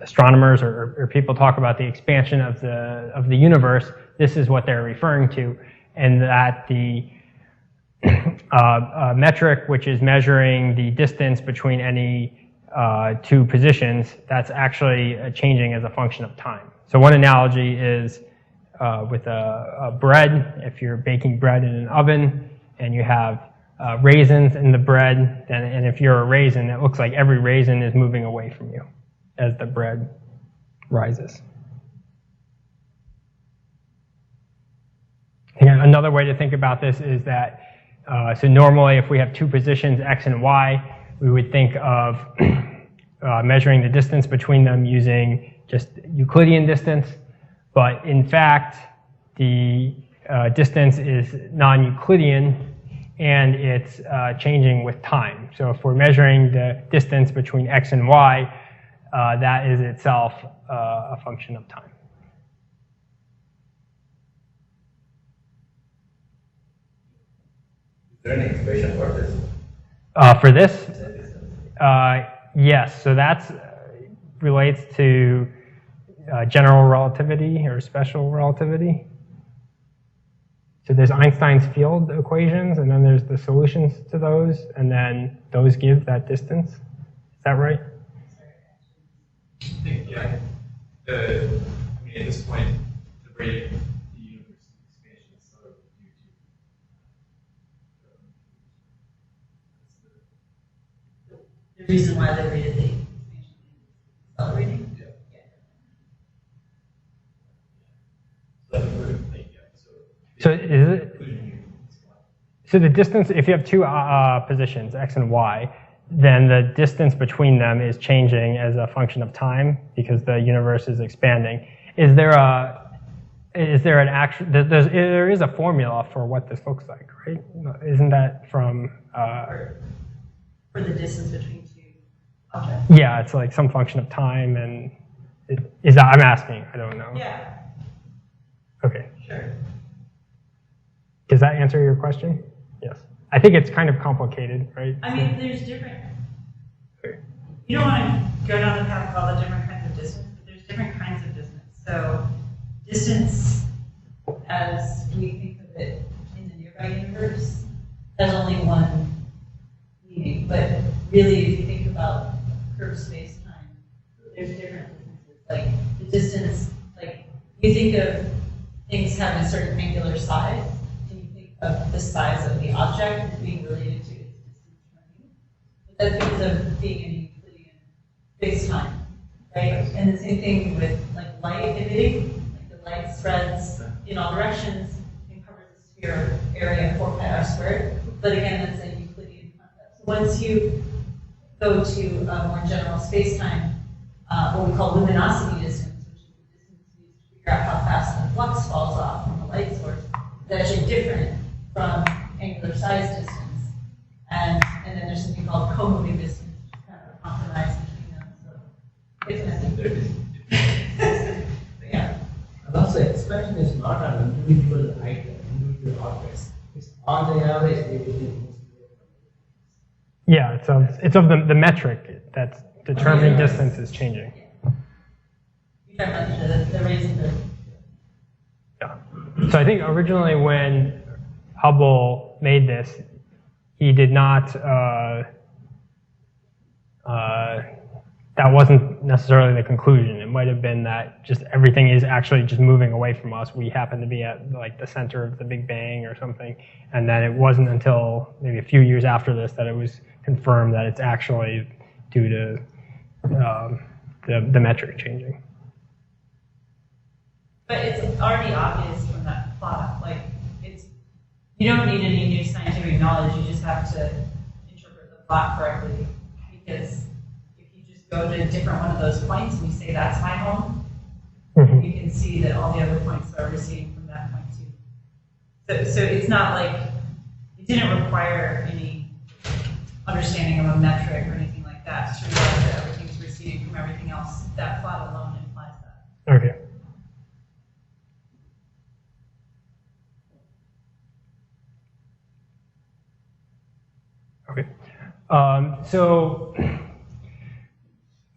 astronomers or people talk about the expansion of the universe, this is what they're referring to, and that the metric, which is measuring the distance between any two positions, that's actually changing as a function of time. So one analogy is with a bread. If you're baking bread in an oven and you have raisins in the bread, and if you're a raisin, it looks like every raisin is moving away from you as the bread rises. And another way to think about this is that, so normally if we have two positions, x and y, we would think of measuring the distance between them using just Euclidean distance. But in fact, the distance is non-Euclidean, and it's changing with time. So if we're measuring the distance between x and y, that is itself a function of time. Is there any expression for this? For this? Yes, so that relates to general relativity or special relativity. So there's Einstein's field equations, and then there's the solutions to those, and then those give that distance. Is that right? I think, yeah. At this point, the rate of the universe expansion is sort of due to The reason why they rated the expansion is accelerating. So is it? So the distance, if you have two positions, x and y, then the distance between them is changing as a function of time because the universe is expanding. Is there an actual? There is a formula for what this looks like, right? Isn't that from? For the distance between two objects. Yeah, it's like some function of time, and is that? I'm asking. I don't know. Yeah. Okay. Sure. Does that answer your question? Yes. I think it's kind of complicated, right? I mean, there's different. You don't want to go down the path of all the different kinds of distance, but there's different kinds of distance. So, distance, as we think of it in the nearby universe, has only one meaning. But really, if you think about curved space-time, there's different distances. Like the distance, like you think of things having a certain angular size, and you think of the size of the object as being related to its distance from you. But that's because of being in Euclidean space-time, right? And the same thing with like light emitting, like the light spreads in all directions and covers the sphere area 4 pi r squared. But again, that's a Euclidean concept. So once you go to a more general space-time, what we call luminosity distance, which is the flux falls off from the light source is actually different from angular size distance. And then there's something called co-moving distance, which is kind of a compromise between them. So it's messy. But yeah. And also, expansion is not an individual item, individual objects. It's on the average, everything moves away from it. Yeah, it's of the metric that's determining distance is changing. You're talking about the reason that. Yeah. So I think originally when Hubble made this, he did not, that wasn't necessarily the conclusion. It might have been that just everything is actually just moving away from us. We happen to be at like the center of the Big Bang or something. And then it wasn't until maybe a few years after this that it was confirmed that it's actually due to the metric changing. But it's already obvious from that plot. Like, you don't need any new scientific knowledge. You just have to interpret the plot correctly. Because if you just go to a different one of those points and you say that's my home, you can see that all the other points are receding from that point too. So it's not like it didn't require any understanding of a metric or anything like that to realize that everything's receding from everything else. That plot alone implies that. Okay. Okay. So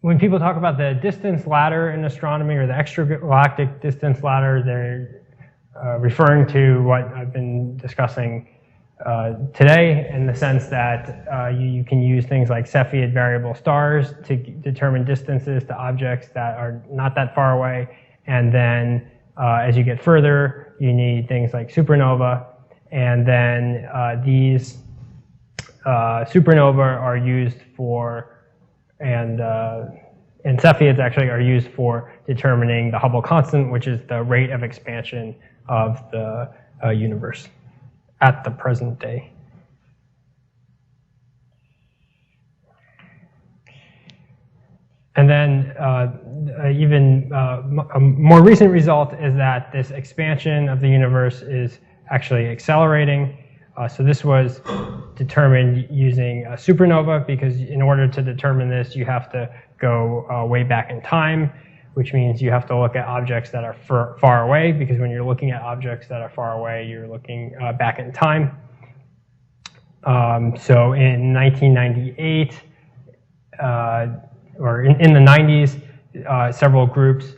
when people talk about the distance ladder in astronomy or the extragalactic distance ladder, they're referring to what I've been discussing today, in the sense that you can use things like Cepheid variable stars to determine distances to objects that are not that far away. And then as you get further, you need things like supernova. And then these supernova are used for, and Cepheids actually are used for determining the Hubble constant, which is the rate of expansion of the universe at the present day. And then a more recent result is that this expansion of the universe is actually accelerating. So this was determined using a supernova, because in order to determine this, you have to go way back in time, which means you have to look at objects that are far away, because when you're looking at objects that are far away, you're looking back in time. So in 1998, or in the 90s, several groups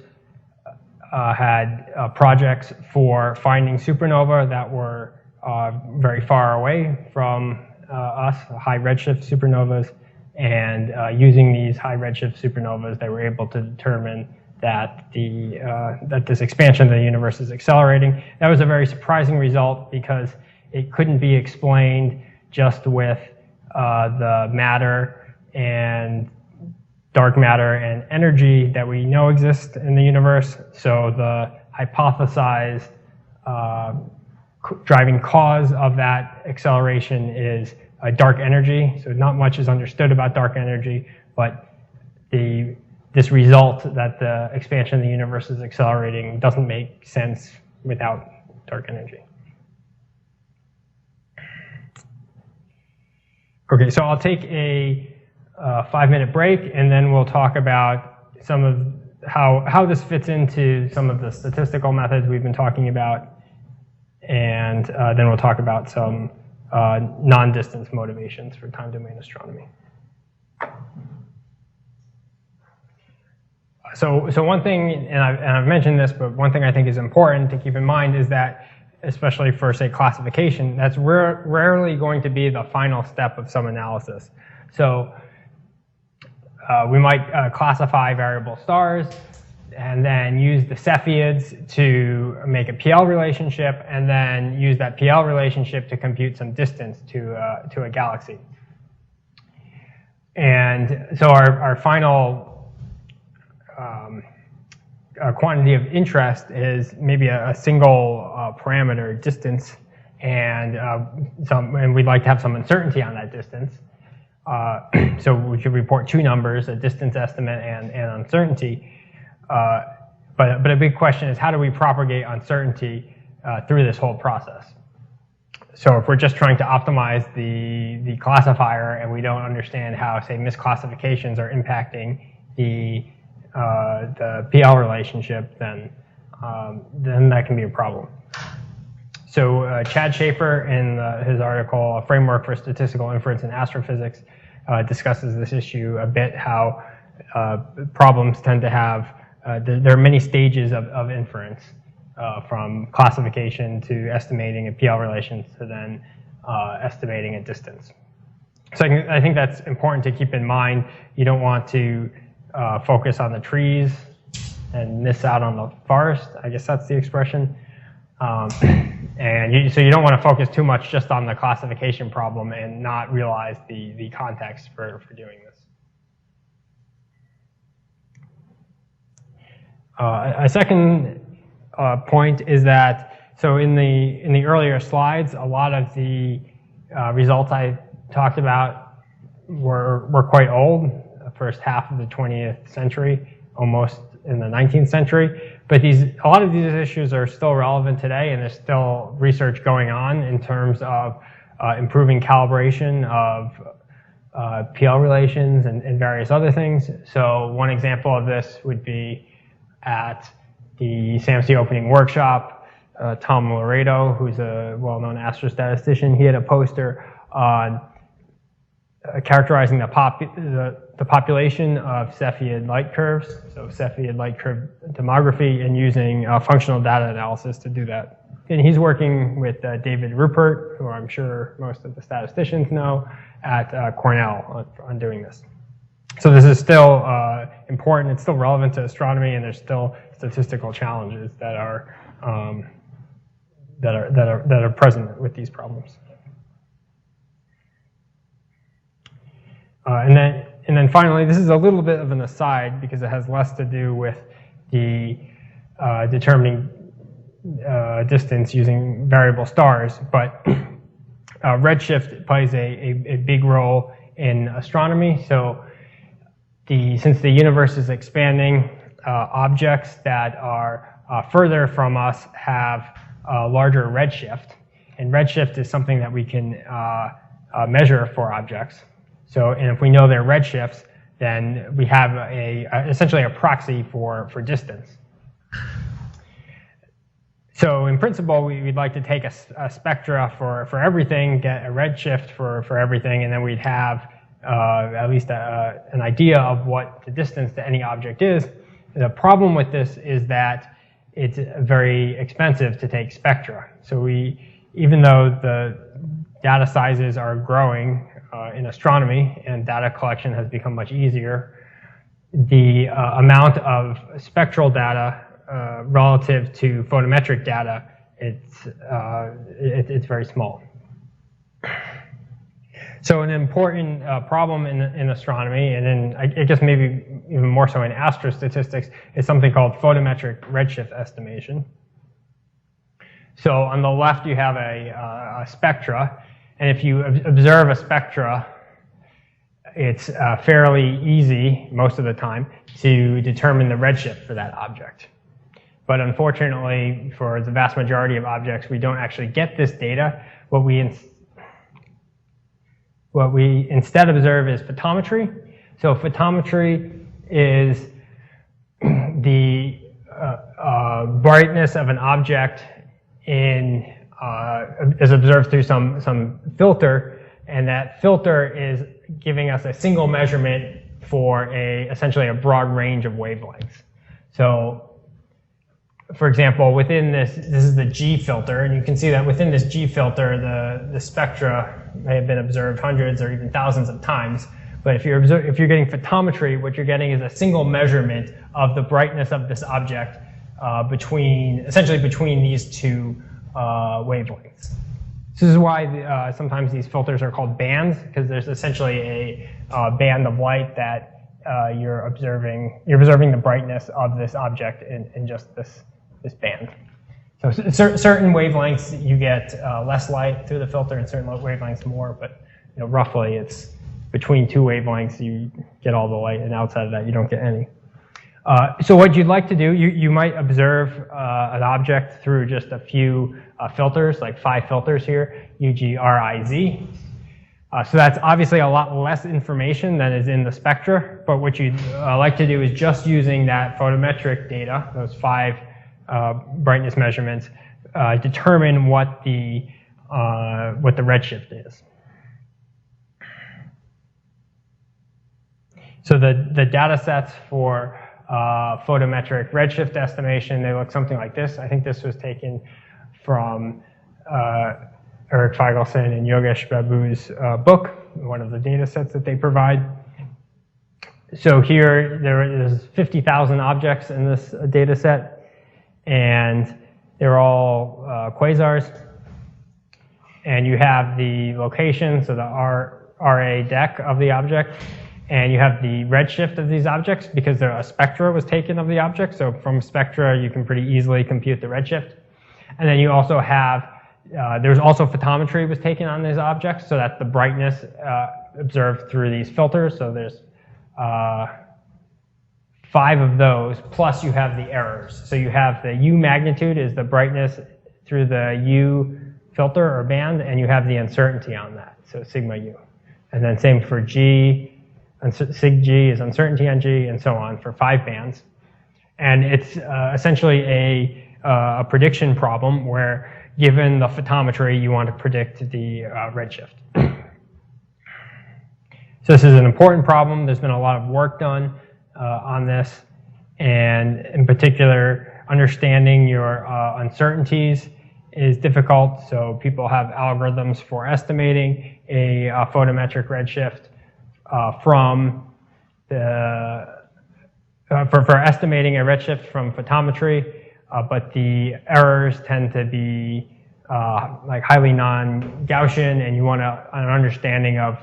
had projects for finding supernova that were very far away from us, high redshift supernovas, and using these high redshift supernovas, they were able to determine that that this expansion of the universe is accelerating. That was a very surprising result, because it couldn't be explained just with the matter and dark matter and energy that we know exist in the universe. So the hypothesized driving cause of that acceleration is dark energy. So not much is understood about dark energy, but this result that the expansion of the universe is accelerating doesn't make sense without dark energy. Okay, so I'll take a 5-minute break, and then we'll talk about some of how this fits into some of the statistical methods we've been talking about. And then we'll talk about some non-distance motivations for time domain astronomy. So one thing, and I've mentioned this, but one thing I think is important to keep in mind is that, especially for, say, classification, that's rarely going to be the final step of some analysis. So we might classify variable stars, and then use the Cepheids to make a PL relationship, and then use that PL relationship to compute some distance to a galaxy. And so our final quantity of interest is maybe a single parameter distance, and we'd like to have some uncertainty on that distance. So we should report two numbers, a distance estimate and uncertainty. But a big question is, how do we propagate uncertainty through this whole process? So if we're just trying to optimize the classifier and we don't understand how, say, misclassifications are impacting the PL relationship, then that can be a problem. So Chad Schaefer, in his article, A Framework for Statistical Inference in Astrophysics, discusses this issue a bit, how problems tend to have, there are many stages of inference, from classification to estimating a PL relation to then estimating a distance. So I think that's important to keep in mind. You don't want to focus on the trees and miss out on the forest. I guess that's the expression. So you don't want to focus too much just on the classification problem and not realize the context for doing this. A second point is that, so in the earlier slides, a lot of the results I talked about were quite old, the first half of the 20th century, almost in the 19th century. But a lot of these issues are still relevant today, and there's still research going on in terms of improving calibration of PL relations and various other things. So one example of this would be at the SAMC opening workshop, Tom Laredo, who's a well-known astrostatistician, he had a poster on characterizing the population of Cepheid light curves, so Cepheid light curve tomography, and using functional data analysis to do that. And he's working with David Rupert, who I'm sure most of the statisticians know, at Cornell on doing this. So this is still important. It's still relevant to astronomy, and there's still statistical challenges that are present with these problems. And then finally, this is a little bit of an aside because it has less to do with the determining distance using variable stars, but redshift plays a big role in astronomy. So since the universe is expanding, objects that are further from us have a larger redshift, and redshift is something that we can measure for objects. So, and if we know their redshifts, then we have essentially a proxy for distance. So in principle, we'd like to take a spectra for everything, get a redshift for everything, and then we'd have at least an idea of what the distance to any object is. The problem with this is that it's very expensive to take spectra. So even though the data sizes are growing in astronomy and data collection has become much easier, the amount of spectral data relative to photometric data, it's very small. So an important problem in astronomy, and in, I guess maybe even more so in astrostatistics, is something called photometric redshift estimation. So on the left you have a spectra, and if you observe a spectra, it's fairly easy most of the time to determine the redshift for that object. But unfortunately, for the vast majority of objects, we don't actually get this data. What we instead observe is photometry. So photometry is the brightness of an object is observed through some filter, and that filter is giving us a single measurement for essentially a broad range of wavelengths. So, for example, within this is the G filter, and you can see that within this G filter, the spectra may have been observed hundreds or even thousands of times. But if you're getting photometry, what you're getting is a single measurement of the brightness of this object essentially between these two wavelengths. This is why sometimes these filters are called bands, because there's essentially a band of light that you're observing the brightness of this object in just this band. So certain wavelengths you get less light through the filter, and certain wavelengths more, but roughly it's between two wavelengths you get all the light, and outside of that you don't get any. So what you'd like to do, you might observe an object through just a few filters, like 5 filters here, U, G, R, I, Z. So that's obviously a lot less information than is in the spectra, but what you'd like to do is just using that photometric data, those 5 brightness measurements, determine what the redshift is. So the data sets for photometric redshift estimation, they look something like this. I think this was taken from Eric Feigelson and Yogesh Babu's book, one of the data sets that they provide. So here there is 50,000 objects in this data set, and they're all quasars. And you have the location, so the RA deck of the object, and you have the redshift of these objects because a spectra was taken of the object. So from spectra, you can pretty easily compute the redshift. And then you also have, there's also photometry was taken on these objects, so that's the brightness observed through these filters. So there's 5 of those, plus you have the errors. So you have the U magnitude is the brightness through the U filter or band, and you have the uncertainty on that, so sigma U. And then same for G, sig G is uncertainty on G, and so on for 5 bands. And it's essentially a prediction problem where, given the photometry, you want to predict the redshift. So this is an important problem. There's been a lot of work done on this, and in particular, understanding your uncertainties is difficult. So people have algorithms for estimating a photometric redshift from the for estimating a redshift from photometry, but the errors tend to be like highly non-Gaussian, and you want an understanding of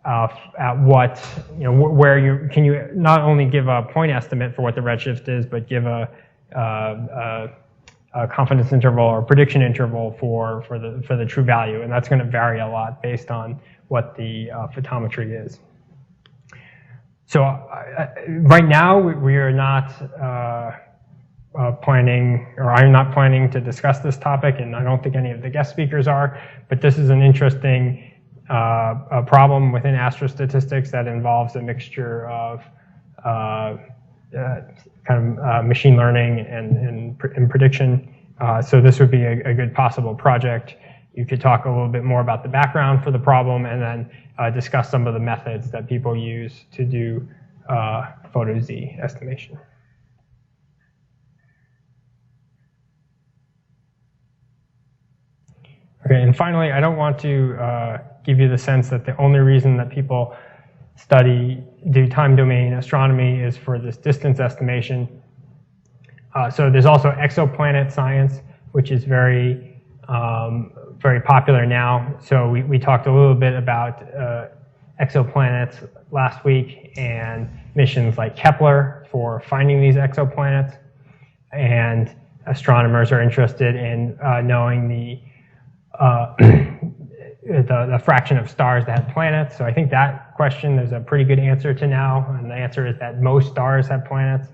at what, where can you not only give a point estimate for what the redshift is, but give a confidence interval or prediction interval for the true value, and that's going to vary a lot based on what the photometry is. So right now we are not planning, or I'm not planning to discuss this topic, and I don't think any of the guest speakers are, but this is an interesting problem within astrostatistics that involves a mixture of machine learning and prediction. So this would be a good possible project. You could talk a little bit more about the background for the problem, and then discuss some of the methods that people use to do photo Z estimation. Okay, and finally, I don't want to give you the sense that the only reason that people do time domain astronomy is for this distance estimation. So there's also exoplanet science, which is very popular now. So we talked a little bit about exoplanets last week and missions like Kepler for finding these exoplanets. And astronomers are interested in knowing the fraction of stars that have planets. So I think that question there's a pretty good answer to now, and the answer is that most stars have planets.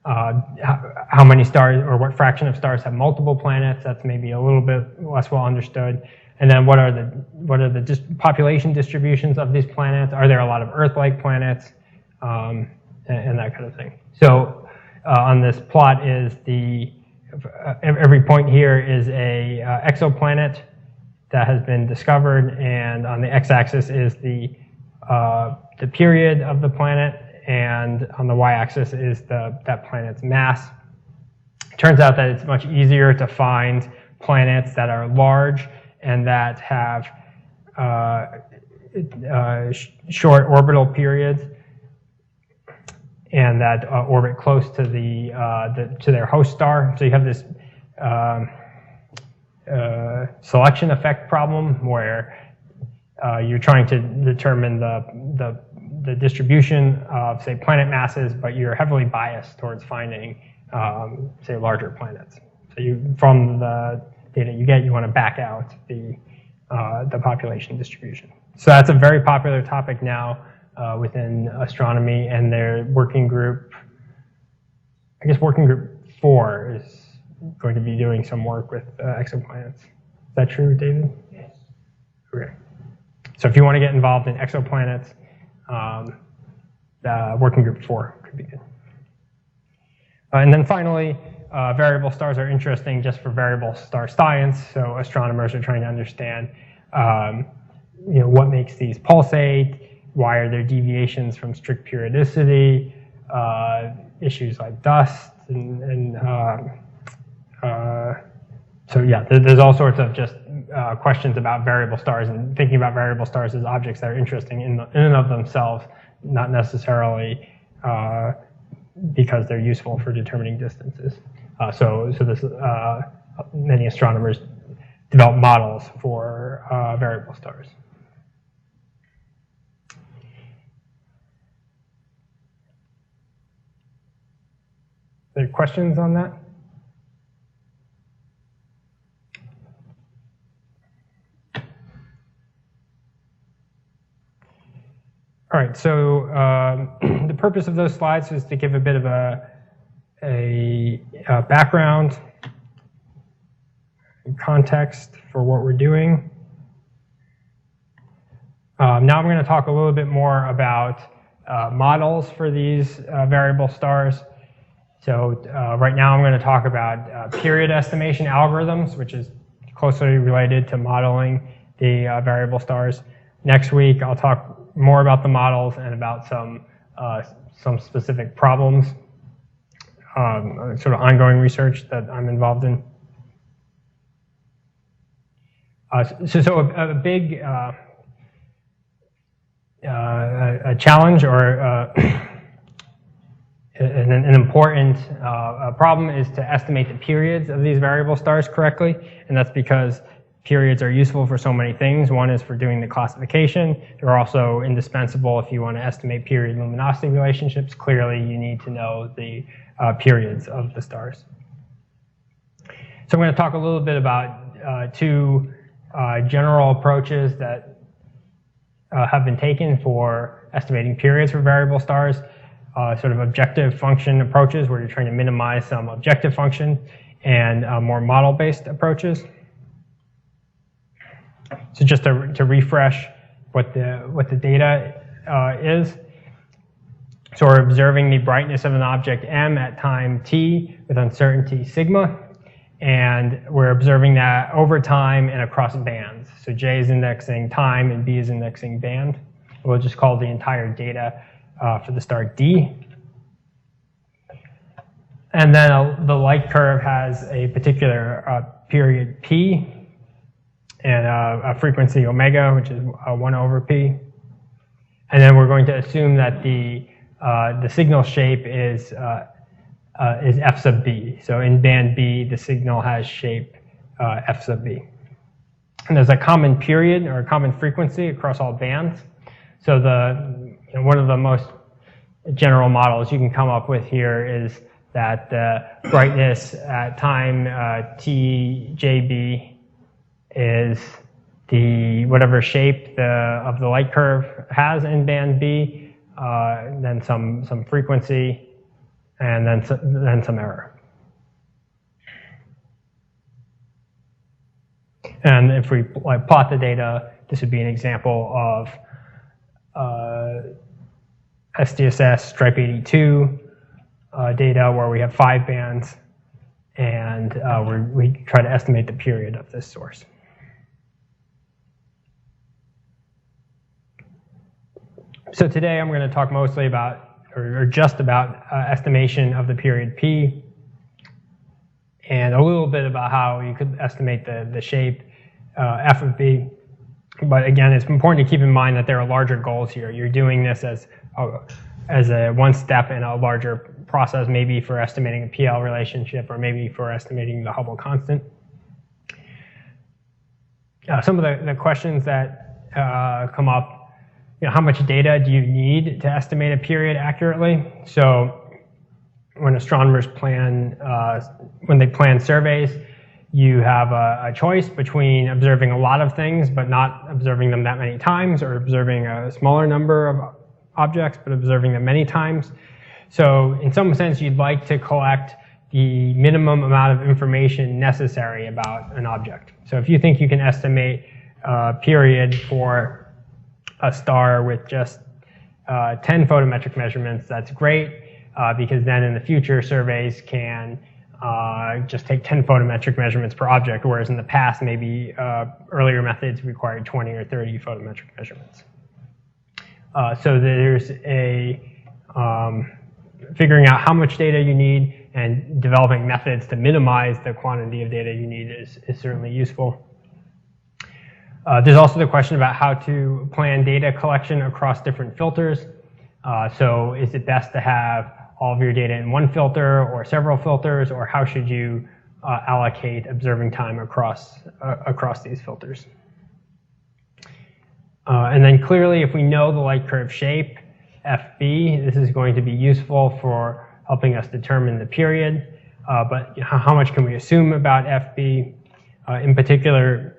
How many stars, or what fraction of stars have multiple planets? That's maybe a little bit less well understood. And then what are the population distributions of these planets? Are there a lot of Earth-like planets, and that kind of thing? So on this plot is every point here is a exoplanet that has been discovered, and on the x-axis is the period of the planet, and on the y-axis is that planet's mass. It turns out that it's much easier to find planets that are large and that have short orbital periods and that orbit close to to their host star. So you have this selection effect problem where you're trying to determine the distribution of, say, planet masses, but you're heavily biased towards finding, say, larger planets. So from the data you get, you want to back out the population distribution. So that's a very popular topic now within astronomy, and their working group I guess working group 4 is going to be doing some work with exoplanets. Is that true, David? Yes. Okay. So if you want to get involved in exoplanets, working group 4 could be good. And then finally, variable stars are interesting just for variable star science. So astronomers are trying to understand, what makes these pulsate, why are there deviations from strict periodicity, issues like dust, so yeah, there's all sorts of just questions about variable stars, and thinking about variable stars as objects that are interesting in and of themselves, not necessarily because they're useful for determining distances. So many astronomers develop models for variable stars. Are there questions on that? All right, so the purpose of those slides is to give a bit of a background and context for what we're doing. Now I'm going to talk a little bit more about models for these variable stars. So right now I'm going to talk about period estimation algorithms, which is closely related to modeling the variable stars. Next week I'll talk more about the models and about some specific problems, sort of ongoing research that I'm involved in. So a big a challenge or an important problem is to estimate the periods of these variable stars correctly, and that's because periods are useful for so many things. One is for doing the classification. They're also indispensable if you want to estimate period luminosity relationships. Clearly, you need to know the periods of the stars. So I'm going to talk a little bit about two general approaches that have been taken for estimating periods for variable stars. Sort of objective function approaches where you're trying to minimize some objective function, and more model-based approaches. So just to refresh what the data is. So we're observing the brightness of an object M at time t with uncertainty sigma, and we're observing that over time and across bands. So J is indexing time and B is indexing band. We'll just call the entire data for the star D. And then the light curve has a particular period P and a frequency omega, which is 1 over P. And then we're going to assume that the signal shape is f sub b. So in band B, the signal has shape f sub b. And there's a common period or a common frequency across all bands. So one of the most general models you can come up with here is that the brightness at time t jb is whatever shape of the light curve has in band B, then some frequency, and then some error. And if we plot the data, this would be an example of SDSS stripe 82 data where we have 5 bands, and we try to estimate the period of this source. So today I'm going to talk mostly about, or just about, estimation of the period P, and a little bit about how you could estimate the shape f of B. But again, it's important to keep in mind that there are larger goals here. You're doing this as a one step in a larger process, maybe for estimating a PL relationship, or maybe for estimating the Hubble constant. Some of the questions that come up, how much data do you need to estimate a period accurately? So when astronomers plan surveys, you have a choice between observing a lot of things but not observing them that many times, or observing a smaller number of objects but observing them many times. So in some sense, you'd like to collect the minimum amount of information necessary about an object. So if you think you can estimate a period for a star with just 10 photometric measurements, that's great, because then in the future surveys can just take 10 photometric measurements per object, whereas in the past maybe earlier methods required 20 or 30 photometric measurements. So there's a figuring out how much data you need and developing methods to minimize the quantity of data you need is certainly useful. There's also the question about how to plan data collection across different filters. So is it best to have all of your data in one filter or several filters, or how should you allocate observing time across these filters? And then clearly, if we know the light curve shape, FB, this is going to be useful for helping us determine the period. But how much can we assume about FB? In particular,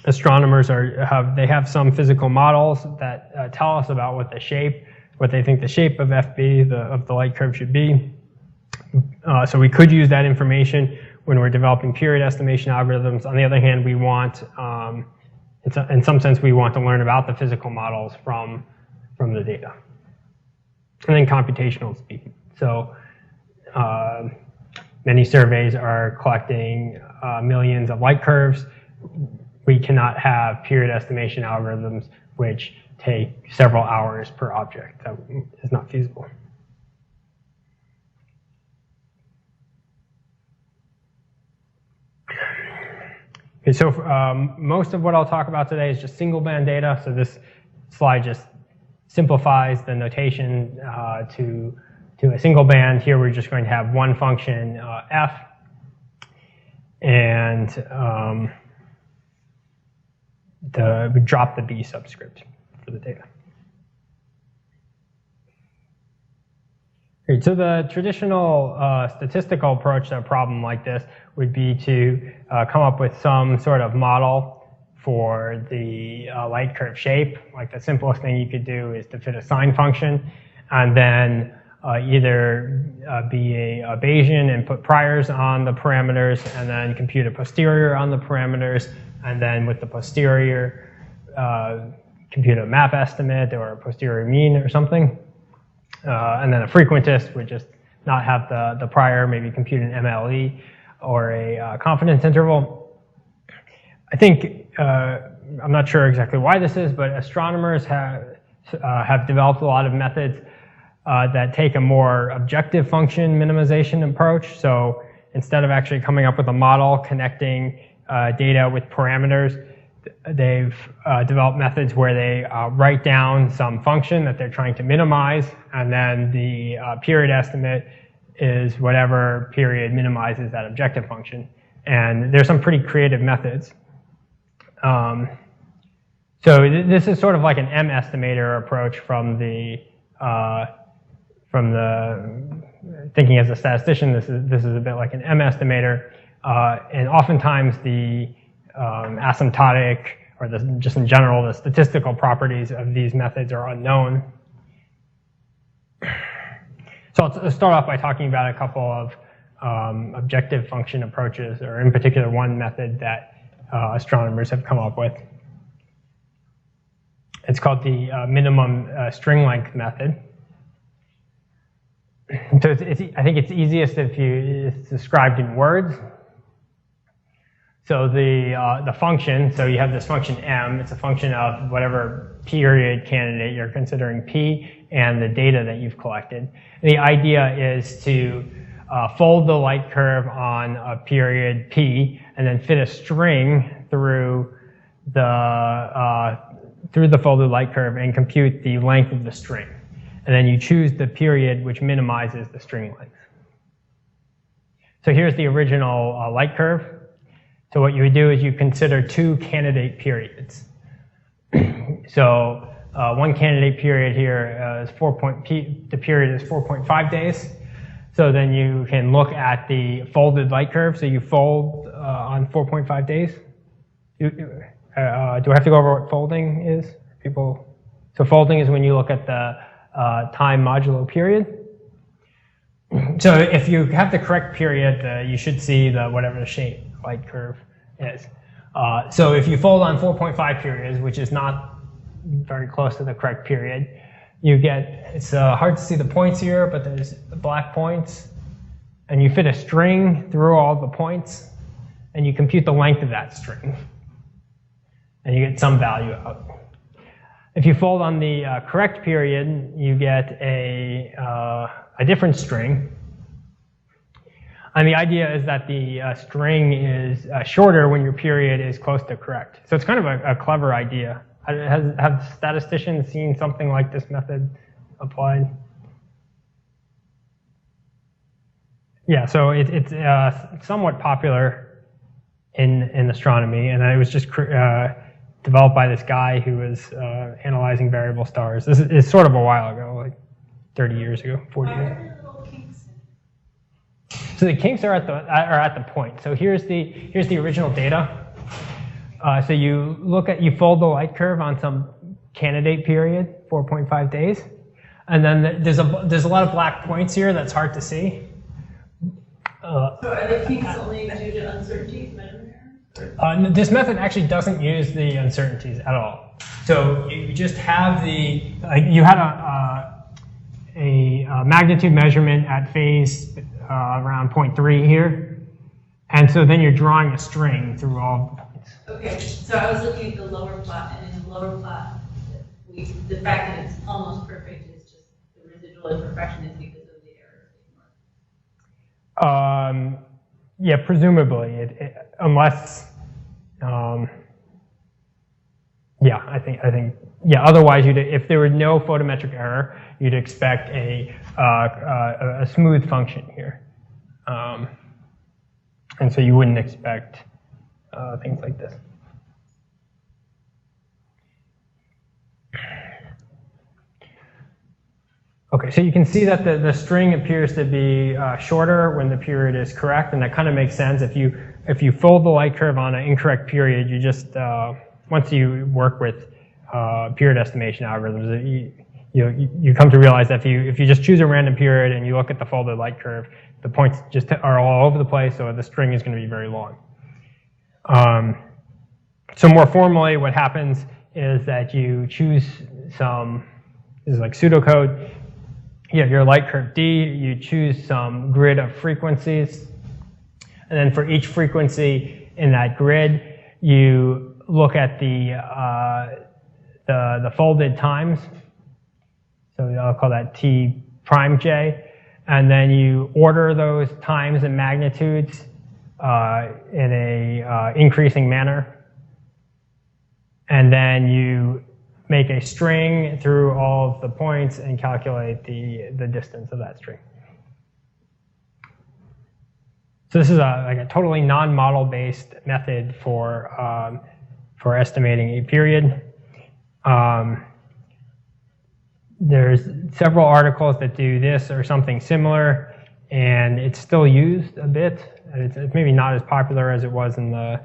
astronomers have some physical models that tell us about what they think the shape of FB, of the light curve, should be. So we could use that information when we're developing period estimation algorithms. On the other hand, we want, in some sense, we want to learn about the physical models from the data. And then computational speed. So many surveys are collecting millions of light curves. We cannot have period estimation algorithms which take several hours per object. That is not feasible. Okay, so most of what I'll talk about today is just single band data. So this slide just simplifies the notation to a single band. Here we're just going to have one function, f, and we drop the b subscript for the data. Okay, so the traditional statistical approach to a problem like this would be to come up with some sort of model for the light curve shape. Like the simplest thing you could do is to fit a sine function, and then either be a Bayesian and put priors on the parameters, and then compute a posterior on the parameters, and then with the posterior compute a map estimate or a posterior mean or something. And then a frequentist would just not have the prior, maybe compute an MLE or a confidence interval. I think, I'm not sure exactly why this is, but astronomers have developed a lot of methods that take a more objective function minimization approach. So instead of actually coming up with a model connecting data with parameters, they've developed methods where they write down some function that they're trying to minimize, and then the period estimate is whatever period minimizes that objective function. And there's some pretty creative methods. So this is sort of like an M estimator approach from the thinking as a statistician. This is a bit like an M estimator, and oftentimes the asymptotic, or just in general, the statistical properties of these methods are unknown. So I'll start off by talking about a couple of objective function approaches, or in particular one method that astronomers have come up with. It's called the minimum string length method. So I think it's easiest if it's described in words. So the function, so you have this function m, it's a function of whatever period candidate you're considering p, and the data that you've collected. And the idea is to fold the light curve on a period p, and then fit a string through the folded light curve and compute the length of the string. And then you choose the period which minimizes the string length. So here's the original light curve. So what you would do is you consider two candidate periods. So one candidate period here is the period is 4.5 days. So then you can look at the folded light curve. So you fold on 4.5 days. Do I have to go over what folding is? So folding is when you look at the time modulo period. So if you have the correct period, you should see whatever the shape light curve is. So if you fold on 4.5 periods, which is not very close to the correct period, you get, it's hard to see the points here, but there's the black points, and you fit a string through all the points, and you compute the length of that string, and you get some value out. If you fold on the correct period, you get a different string. And the idea is that the string is shorter when your period is close to correct. So it's kind of a clever idea. Have statisticians seen something like this method applied? Yeah, so it's somewhat popular in astronomy, and it was just developed by this guy who was analyzing variable stars. This is sort of a while ago, like 30 years ago, 40 years ago. So the kinks are at the point. So here's the original data. So you fold the light curve on some candidate period, 4.5 days, and then there's a lot of black points here that's hard to see. So are the kinks only due to uncertainties, measurement errors? This method actually doesn't use the uncertainties at all. So you just have you had a magnitude measurement at phase around 0.3 here, and so then you're drawing a string through all the points. Okay, so I was looking at the lower plot, and in the lower plot, the fact that it's almost perfect is just the residual imperfection is because of the error. Yeah, presumably, unless, yeah, I think, yeah. Otherwise, if there were no photometric error, you'd expect a smooth function here, and so you wouldn't expect things like this. Okay, so you can see that the string appears to be shorter when the period is correct, and that kind of makes sense. If you fold the light curve on an incorrect period, you just once you work with period estimation algorithms, you come to realize that if you just choose a random period and you look at the folded light curve, the points just are all over the place, so the string is going to be very long. So more formally, what happens is that you choose some, this is like pseudocode. You have your light curve D, you choose some grid of frequencies, and then for each frequency in that grid, you look at the folded times. So I'll call that T prime J, and then you order those times and magnitudes in a increasing manner, and then you make a string through all of the points and calculate the distance of that string. So this is like a totally non-model based method for estimating a period. There's several articles that do this or something similar, and it's still used a bit. It's maybe not as popular as it was in the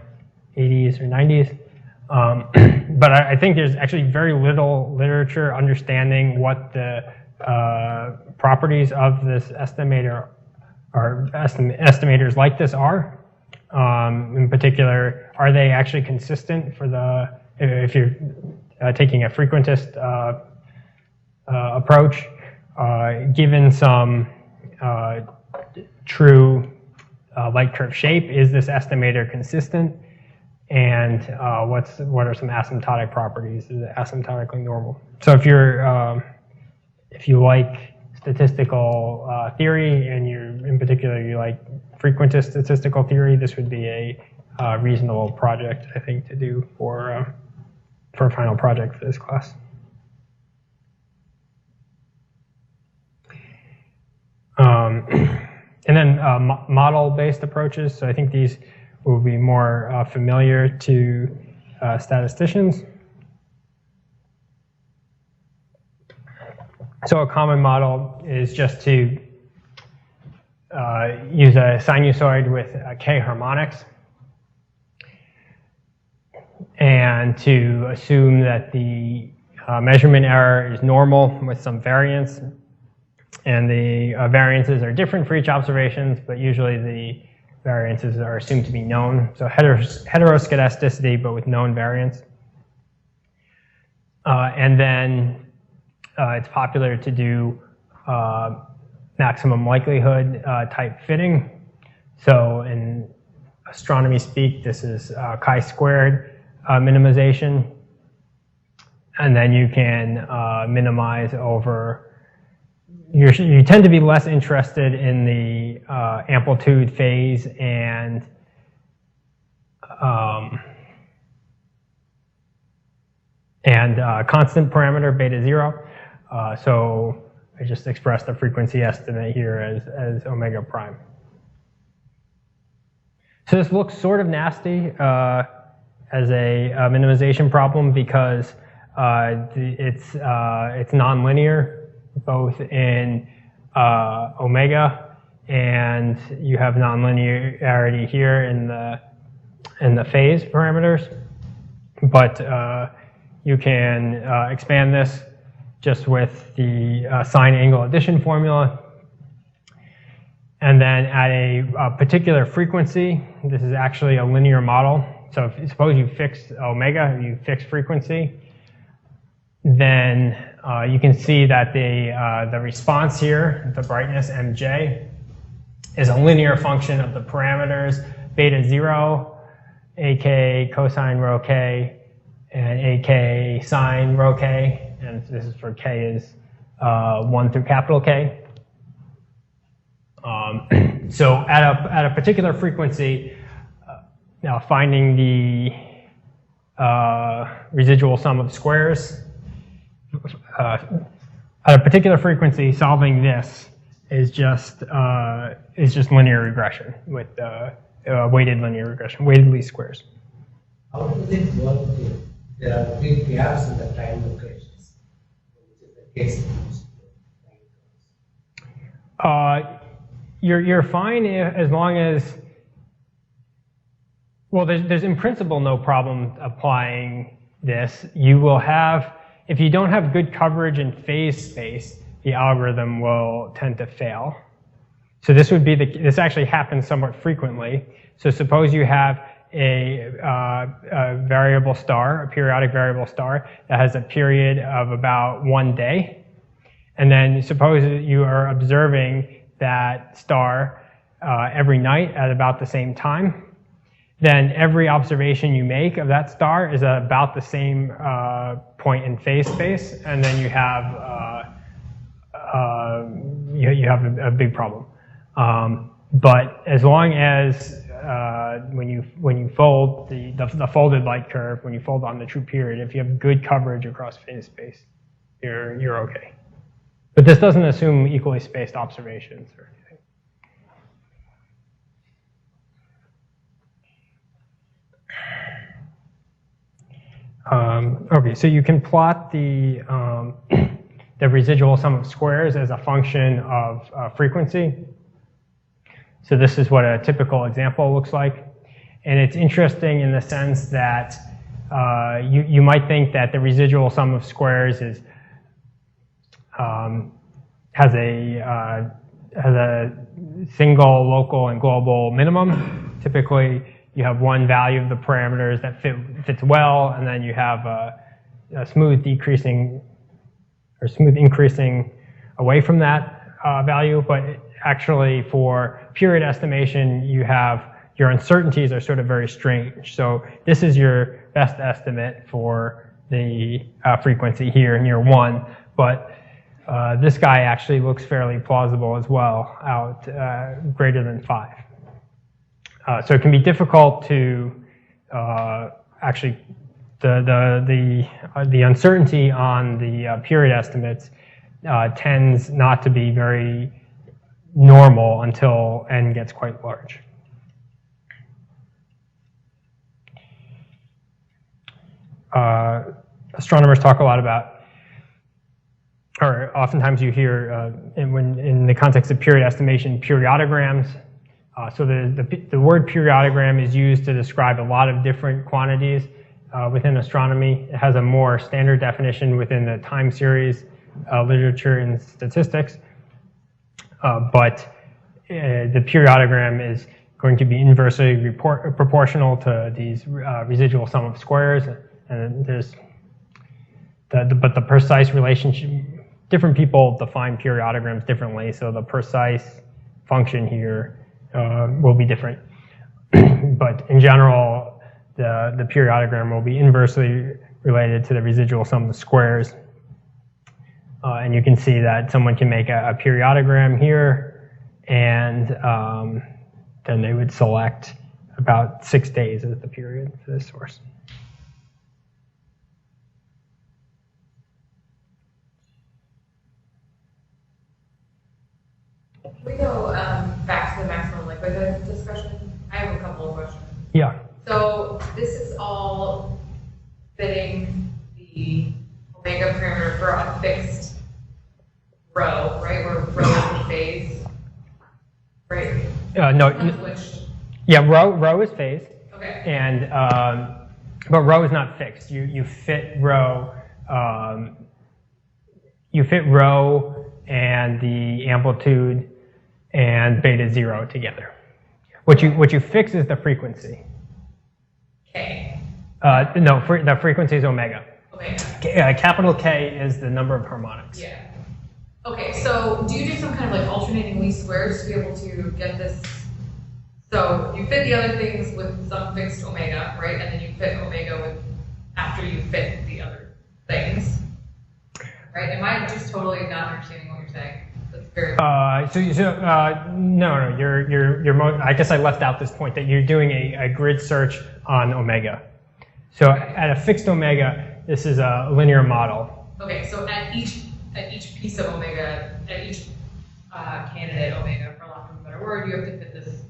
80s or 90s. But I think there's actually very little literature understanding what the properties of this estimator or estimators like this are. In particular, are they actually consistent for if you're taking a frequentist approach, given some true light curve shape, is this estimator consistent? And what are some asymptotic properties? Is it asymptotically normal? So if you like statistical theory, and in particular you like frequentist statistical theory, this would be a reasonable project, I think, to do for a final project for this class. And then model-based approaches. So I think these will be more familiar to statisticians. So a common model is just to use a sinusoid with k harmonics, and to assume that the measurement error is normal with some variance. And the variances are different for each observation, but usually the variances are assumed to be known. So heteroscedasticity, but with known variance. And then it's popular to do maximum likelihood type fitting. So in astronomy speak, this is chi-squared minimization. And then you can minimize over, you tend to be less interested in the amplitude, phase, and constant parameter, beta 0. So I just expressed the frequency estimate here as omega prime. So this looks sort of nasty as a minimization problem because it's nonlinear, both in omega, and you have nonlinearity here in the phase parameters. But you can expand this just with the sine angle addition formula. And then at a particular frequency, this is actually a linear model. So if, suppose you fix omega, you fix frequency, then you can see that the response here, the brightness mj, is a linear function of the parameters beta 0, ak cosine rho k, and ak sine rho k, and this is for k is 1 through capital K. So at a particular frequency, now finding the residual sum of squares, at a particular frequency, solving this is just linear regression with weighted linear regression, weighted least squares. How does it work if there are big gaps in the time locations, which is the case in most time? You're fine as long as, well, there's in principle no problem applying this. You will have, if you don't have good coverage in phase space, the algorithm will tend to fail. So this would be this actually happens somewhat frequently. So suppose you have a variable star, a periodic variable star that has a period of about 1 day. And then suppose you are observing that star every night at about the same time. Then every observation you make of that star is about the same point in phase space, and then you have a big problem. But as long as when you fold the folded light curve, when you fold on the true period, if you have good coverage across phase space, you're okay. But this doesn't assume equally spaced observations or anything. Okay, so you can plot the residual sum of squares as a function of frequency. So this is what a typical example looks like. And it's interesting in the sense that you might think that the residual sum of squares is has a single local and global minimum. Typically, you have one value of the parameters that fits well, and then you have a smooth decreasing or smooth increasing away from that value. But actually, for period estimation, you have your uncertainties are sort of very strange. So this is your best estimate for the frequency here in year 1, but this guy actually looks fairly plausible as well, out greater than 5. So it can be difficult to actually the uncertainty on the period estimates tends not to be very normal until n gets quite large. Astronomers talk a lot about, or oftentimes you hear in the context of period estimation, periodograms. So the word periodogram is used to describe a lot of different quantities within astronomy. It has a more standard definition within the time series literature and statistics. but the periodogram is going to be inversely proportional to these residual sum of squares, and there's but the precise relationship, different people define periodograms differently, so the precise function here will be different. But in general, the periodogram will be inversely related to the residual sum of squares. And you can see that someone can make a periodogram here, and then they would select about 6 days as the period for this source. Can we go back to the maximum likelihood discussion? I have a couple of questions. Yeah. So this is all fitting the omega parameter for a fixed row, right? Where row is in phase, right? No. Which, Yeah, row is phased, okay. and but row is not fixed. You fit row. You fit row and the amplitude and beta 0 together. What you fix is the frequency. K. No, the frequency is omega. Omega. Capital K is the number of harmonics. Yeah. Okay, so do you do some kind of like alternating least squares to be able to get this? So you fit the other things with some fixed omega, right? And then you fit omega with after you fit the other things, right? Am I just totally not understanding what you're saying? That's very. No, you're. I guess I left out this point that you're doing a grid search on omega. So at a fixed omega, this is a linear model. Okay, so at each piece of omega, at each candidate omega, for lack of a better word, you have to fit this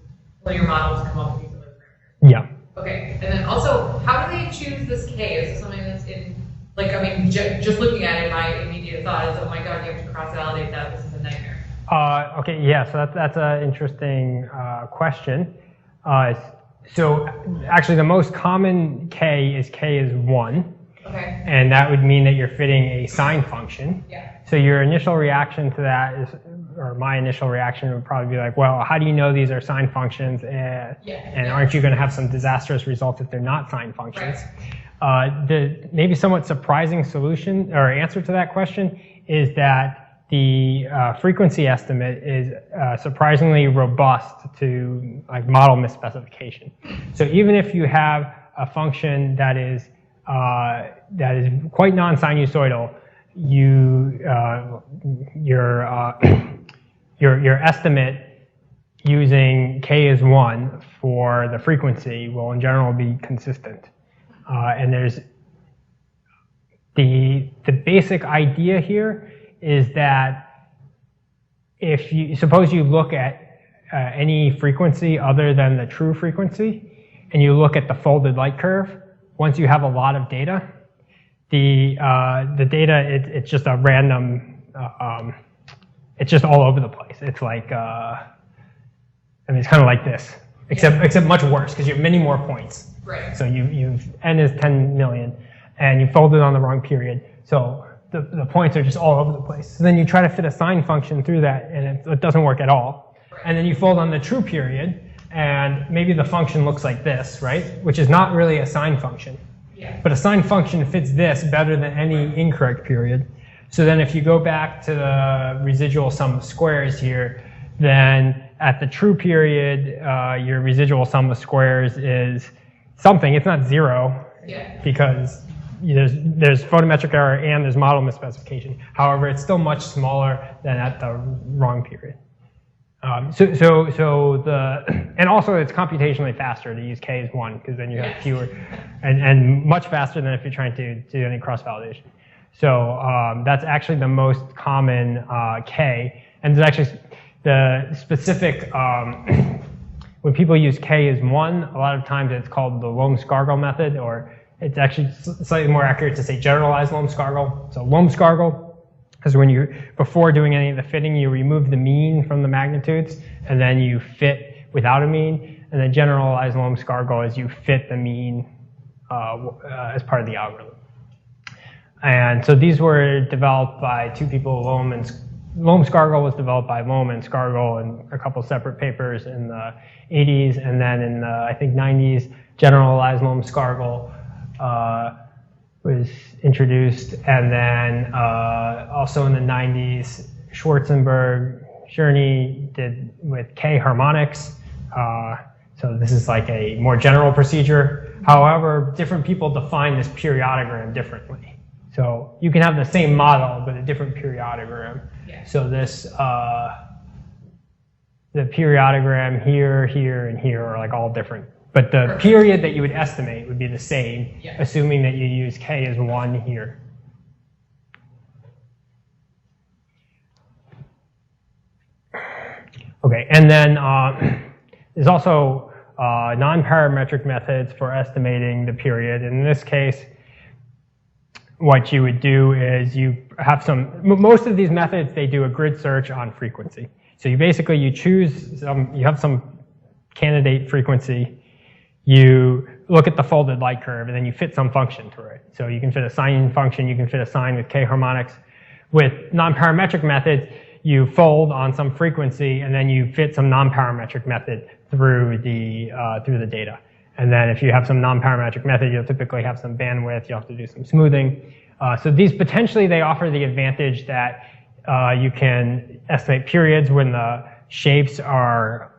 linear model to come up with these other parameters. Yeah. Okay, and then also, how do they choose this K? Is this something that's in, like, I mean, just looking at it, my immediate thought is, oh my god, you have to cross-validate that, this is a nightmare. Okay, yeah, so that's an interesting question. So actually the most common K is 1. Okay. And that would mean that you're fitting a sine function. Yeah. So your initial reaction to that is, or my initial reaction would probably be like, well, how do you know these are sine functions? And aren't you going to have some disastrous results if they're not sine functions? Right. The maybe somewhat surprising solution or answer to that question is that the frequency estimate is surprisingly robust to like model misspecification. So even if you have a function that is quite non-sinusoidal, your estimate using k is 1 for the frequency will in general be consistent. And there's the basic idea here is that if you suppose you look at any frequency other than the true frequency, and you look at the folded light curve, once you have a lot of data, the data it's just a random, it's just all over the place. It's like I mean it's kind of like this, except much worse because you have many more points. Right. So you've n is 10 million, and you folded on the wrong period. So the points are just all over the place. So then you try to fit a sine function through that, and it doesn't work at all. Right. And then you fold on the true period, and maybe the function looks like this, right? Which is not really a sine function. Yeah. But a sine function fits this better than any incorrect period. So then if you go back to the residual sum of squares here, then at the true period, your residual sum of squares is something. It's not 0, because there's photometric error and there's model misspecification. However, it's still much smaller than at the wrong period. And also it's computationally faster to use k as 1 because then you have fewer, and much faster than if you're trying to do any cross-validation. So that's actually the most common k, and there's actually the specific, when people use k as 1, a lot of times it's called the Loam-Scargill method, or it's actually slightly more accurate to say generalized Loam-Scargill. So Loam-Scargill is when you, before doing any of the fitting, you remove the mean from the magnitudes, and then you fit without a mean. And then generalized Loam-Scargill is you fit the mean as part of the algorithm. And so these were developed by two people, Loam-Scargill was developed by Loam and Scargill in a couple separate papers in the 80s, and then in the, I think, 90s, generalized Loam-Scargill was introduced, and then also in the 90s, Schwarzenberg, Cherney did with K harmonics. So this is like a more general procedure. However, different people define this periodogram differently. So you can have the same model, but a different periodogram. Yeah. So this, the periodogram here, here, and here are like all different. But the period that you would estimate would be the same, Yeah. assuming that you use K as 1 here. Okay, and then there's also non-parametric methods for estimating the period. In this case, what you would do is you have most of these methods, they do a grid search on frequency. So you basically, you have some candidate frequency, you look at the folded light curve, and then you fit some function through it. So you can fit a sine function, you can fit a sine with K harmonics. With non-parametric methods, you fold on some frequency, and then you fit some non-parametric method through the data. And then if you have some non-parametric method, you'll typically have some bandwidth, you'll have to do some smoothing. So these potentially, they offer the advantage that you can estimate periods when the shapes are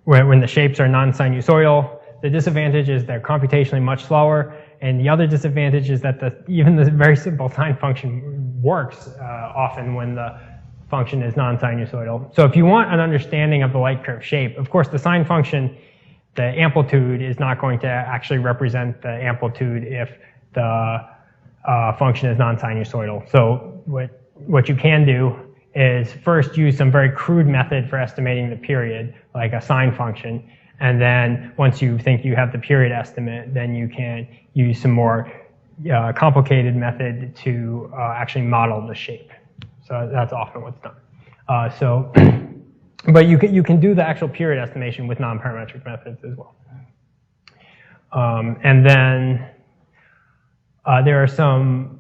when the shapes are non-sinusoidal. The disadvantage is they're computationally much slower, and the other disadvantage is that even the very simple sine function works often when the function is non-sinusoidal. So if you want an understanding of the light curve shape, of course the sine function, the amplitude is not going to actually represent the amplitude if the function is non-sinusoidal. So what you can do is first use some very crude method for estimating the period, like a sine function, and then once you think you have the period estimate, then you can use some more complicated method to actually model the shape. So that's often what's done. But you can do the actual period estimation with non-parametric methods as well. And then there are some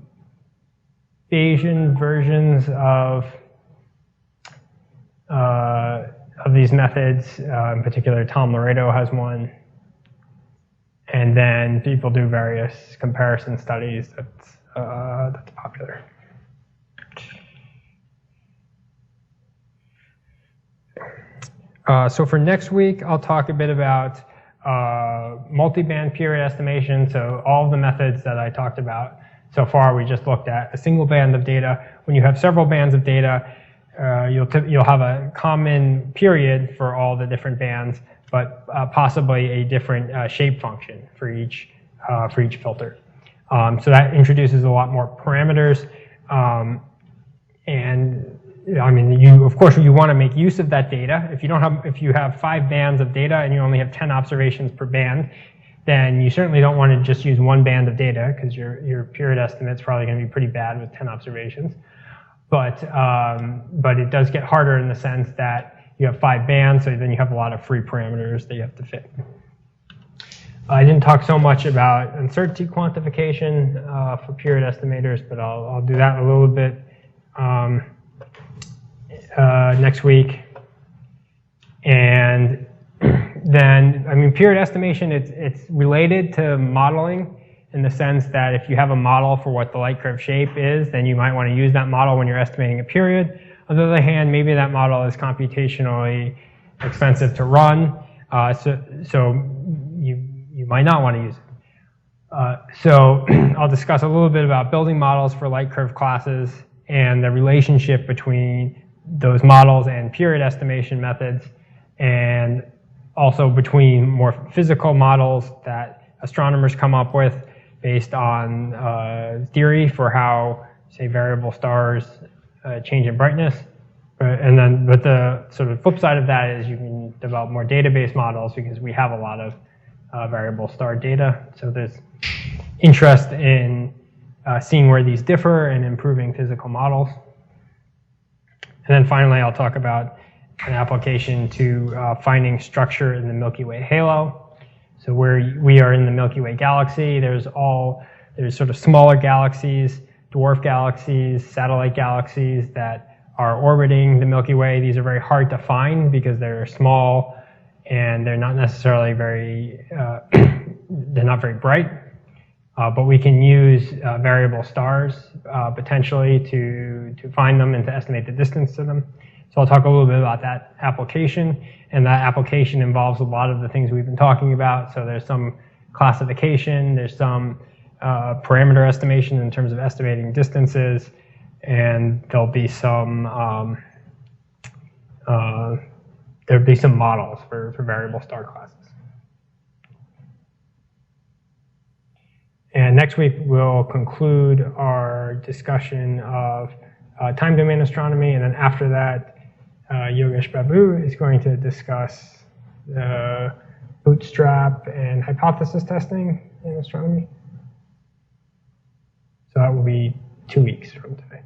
Bayesian versions of these methods. In particular, Tom Loreto has one. And then people do various comparison studies that's popular. So for next week, I'll talk a bit about multi-band period estimation. So all of the methods that I talked about so far, we just looked at a single band of data. When you have several bands of data, you'll have a common period for all the different bands, but possibly a different shape function for each filter. So that introduces a lot more parameters, and I mean, of course, you want to make use of that data. If you have 5 bands of data and you only have 10 observations per band, then you certainly don't want to just use one band of data, because your period estimate's probably going to be pretty bad with 10 observations. But it does get harder in the sense that you have 5 bands, so then you have a lot of free parameters that you have to fit. I didn't talk so much about uncertainty quantification for period estimators, but I'll do that a little bit next week. And then, I mean, period estimation, it's related to modeling in the sense that if you have a model for what the light curve shape is, then you might want to use that model when you're estimating a period. On the other hand, maybe that model is computationally expensive to run, so you might not want to use it. So I'll discuss a little bit about building models for light curve classes and the relationship between those models and period estimation methods, and also between more physical models that astronomers come up with based on theory for how, say, variable stars change in brightness. But the sort of flip side of that is you can develop more database models, because we have a lot of variable star data. So there's interest in seeing where these differ and improving physical models. And then finally, I'll talk about an application to finding structure in the Milky Way halo. So where we are in the Milky Way galaxy, there's sort of smaller galaxies dwarf galaxies, satellite galaxies that are orbiting the Milky Way. These are very hard to find because they're small and they're not necessarily very, they're not very bright. But we can use variable stars potentially to find them and to estimate the distance to them. So I'll talk a little bit about that application, and that application involves a lot of the things we've been talking about. So there's some classification, there's some parameter estimation in terms of estimating distances, and there'll be some models for variable star classes. And next week, we'll conclude our discussion of time domain astronomy. And then after that, Yogesh Babu is going to discuss bootstrap and hypothesis testing in astronomy. So that will be 2 weeks from today.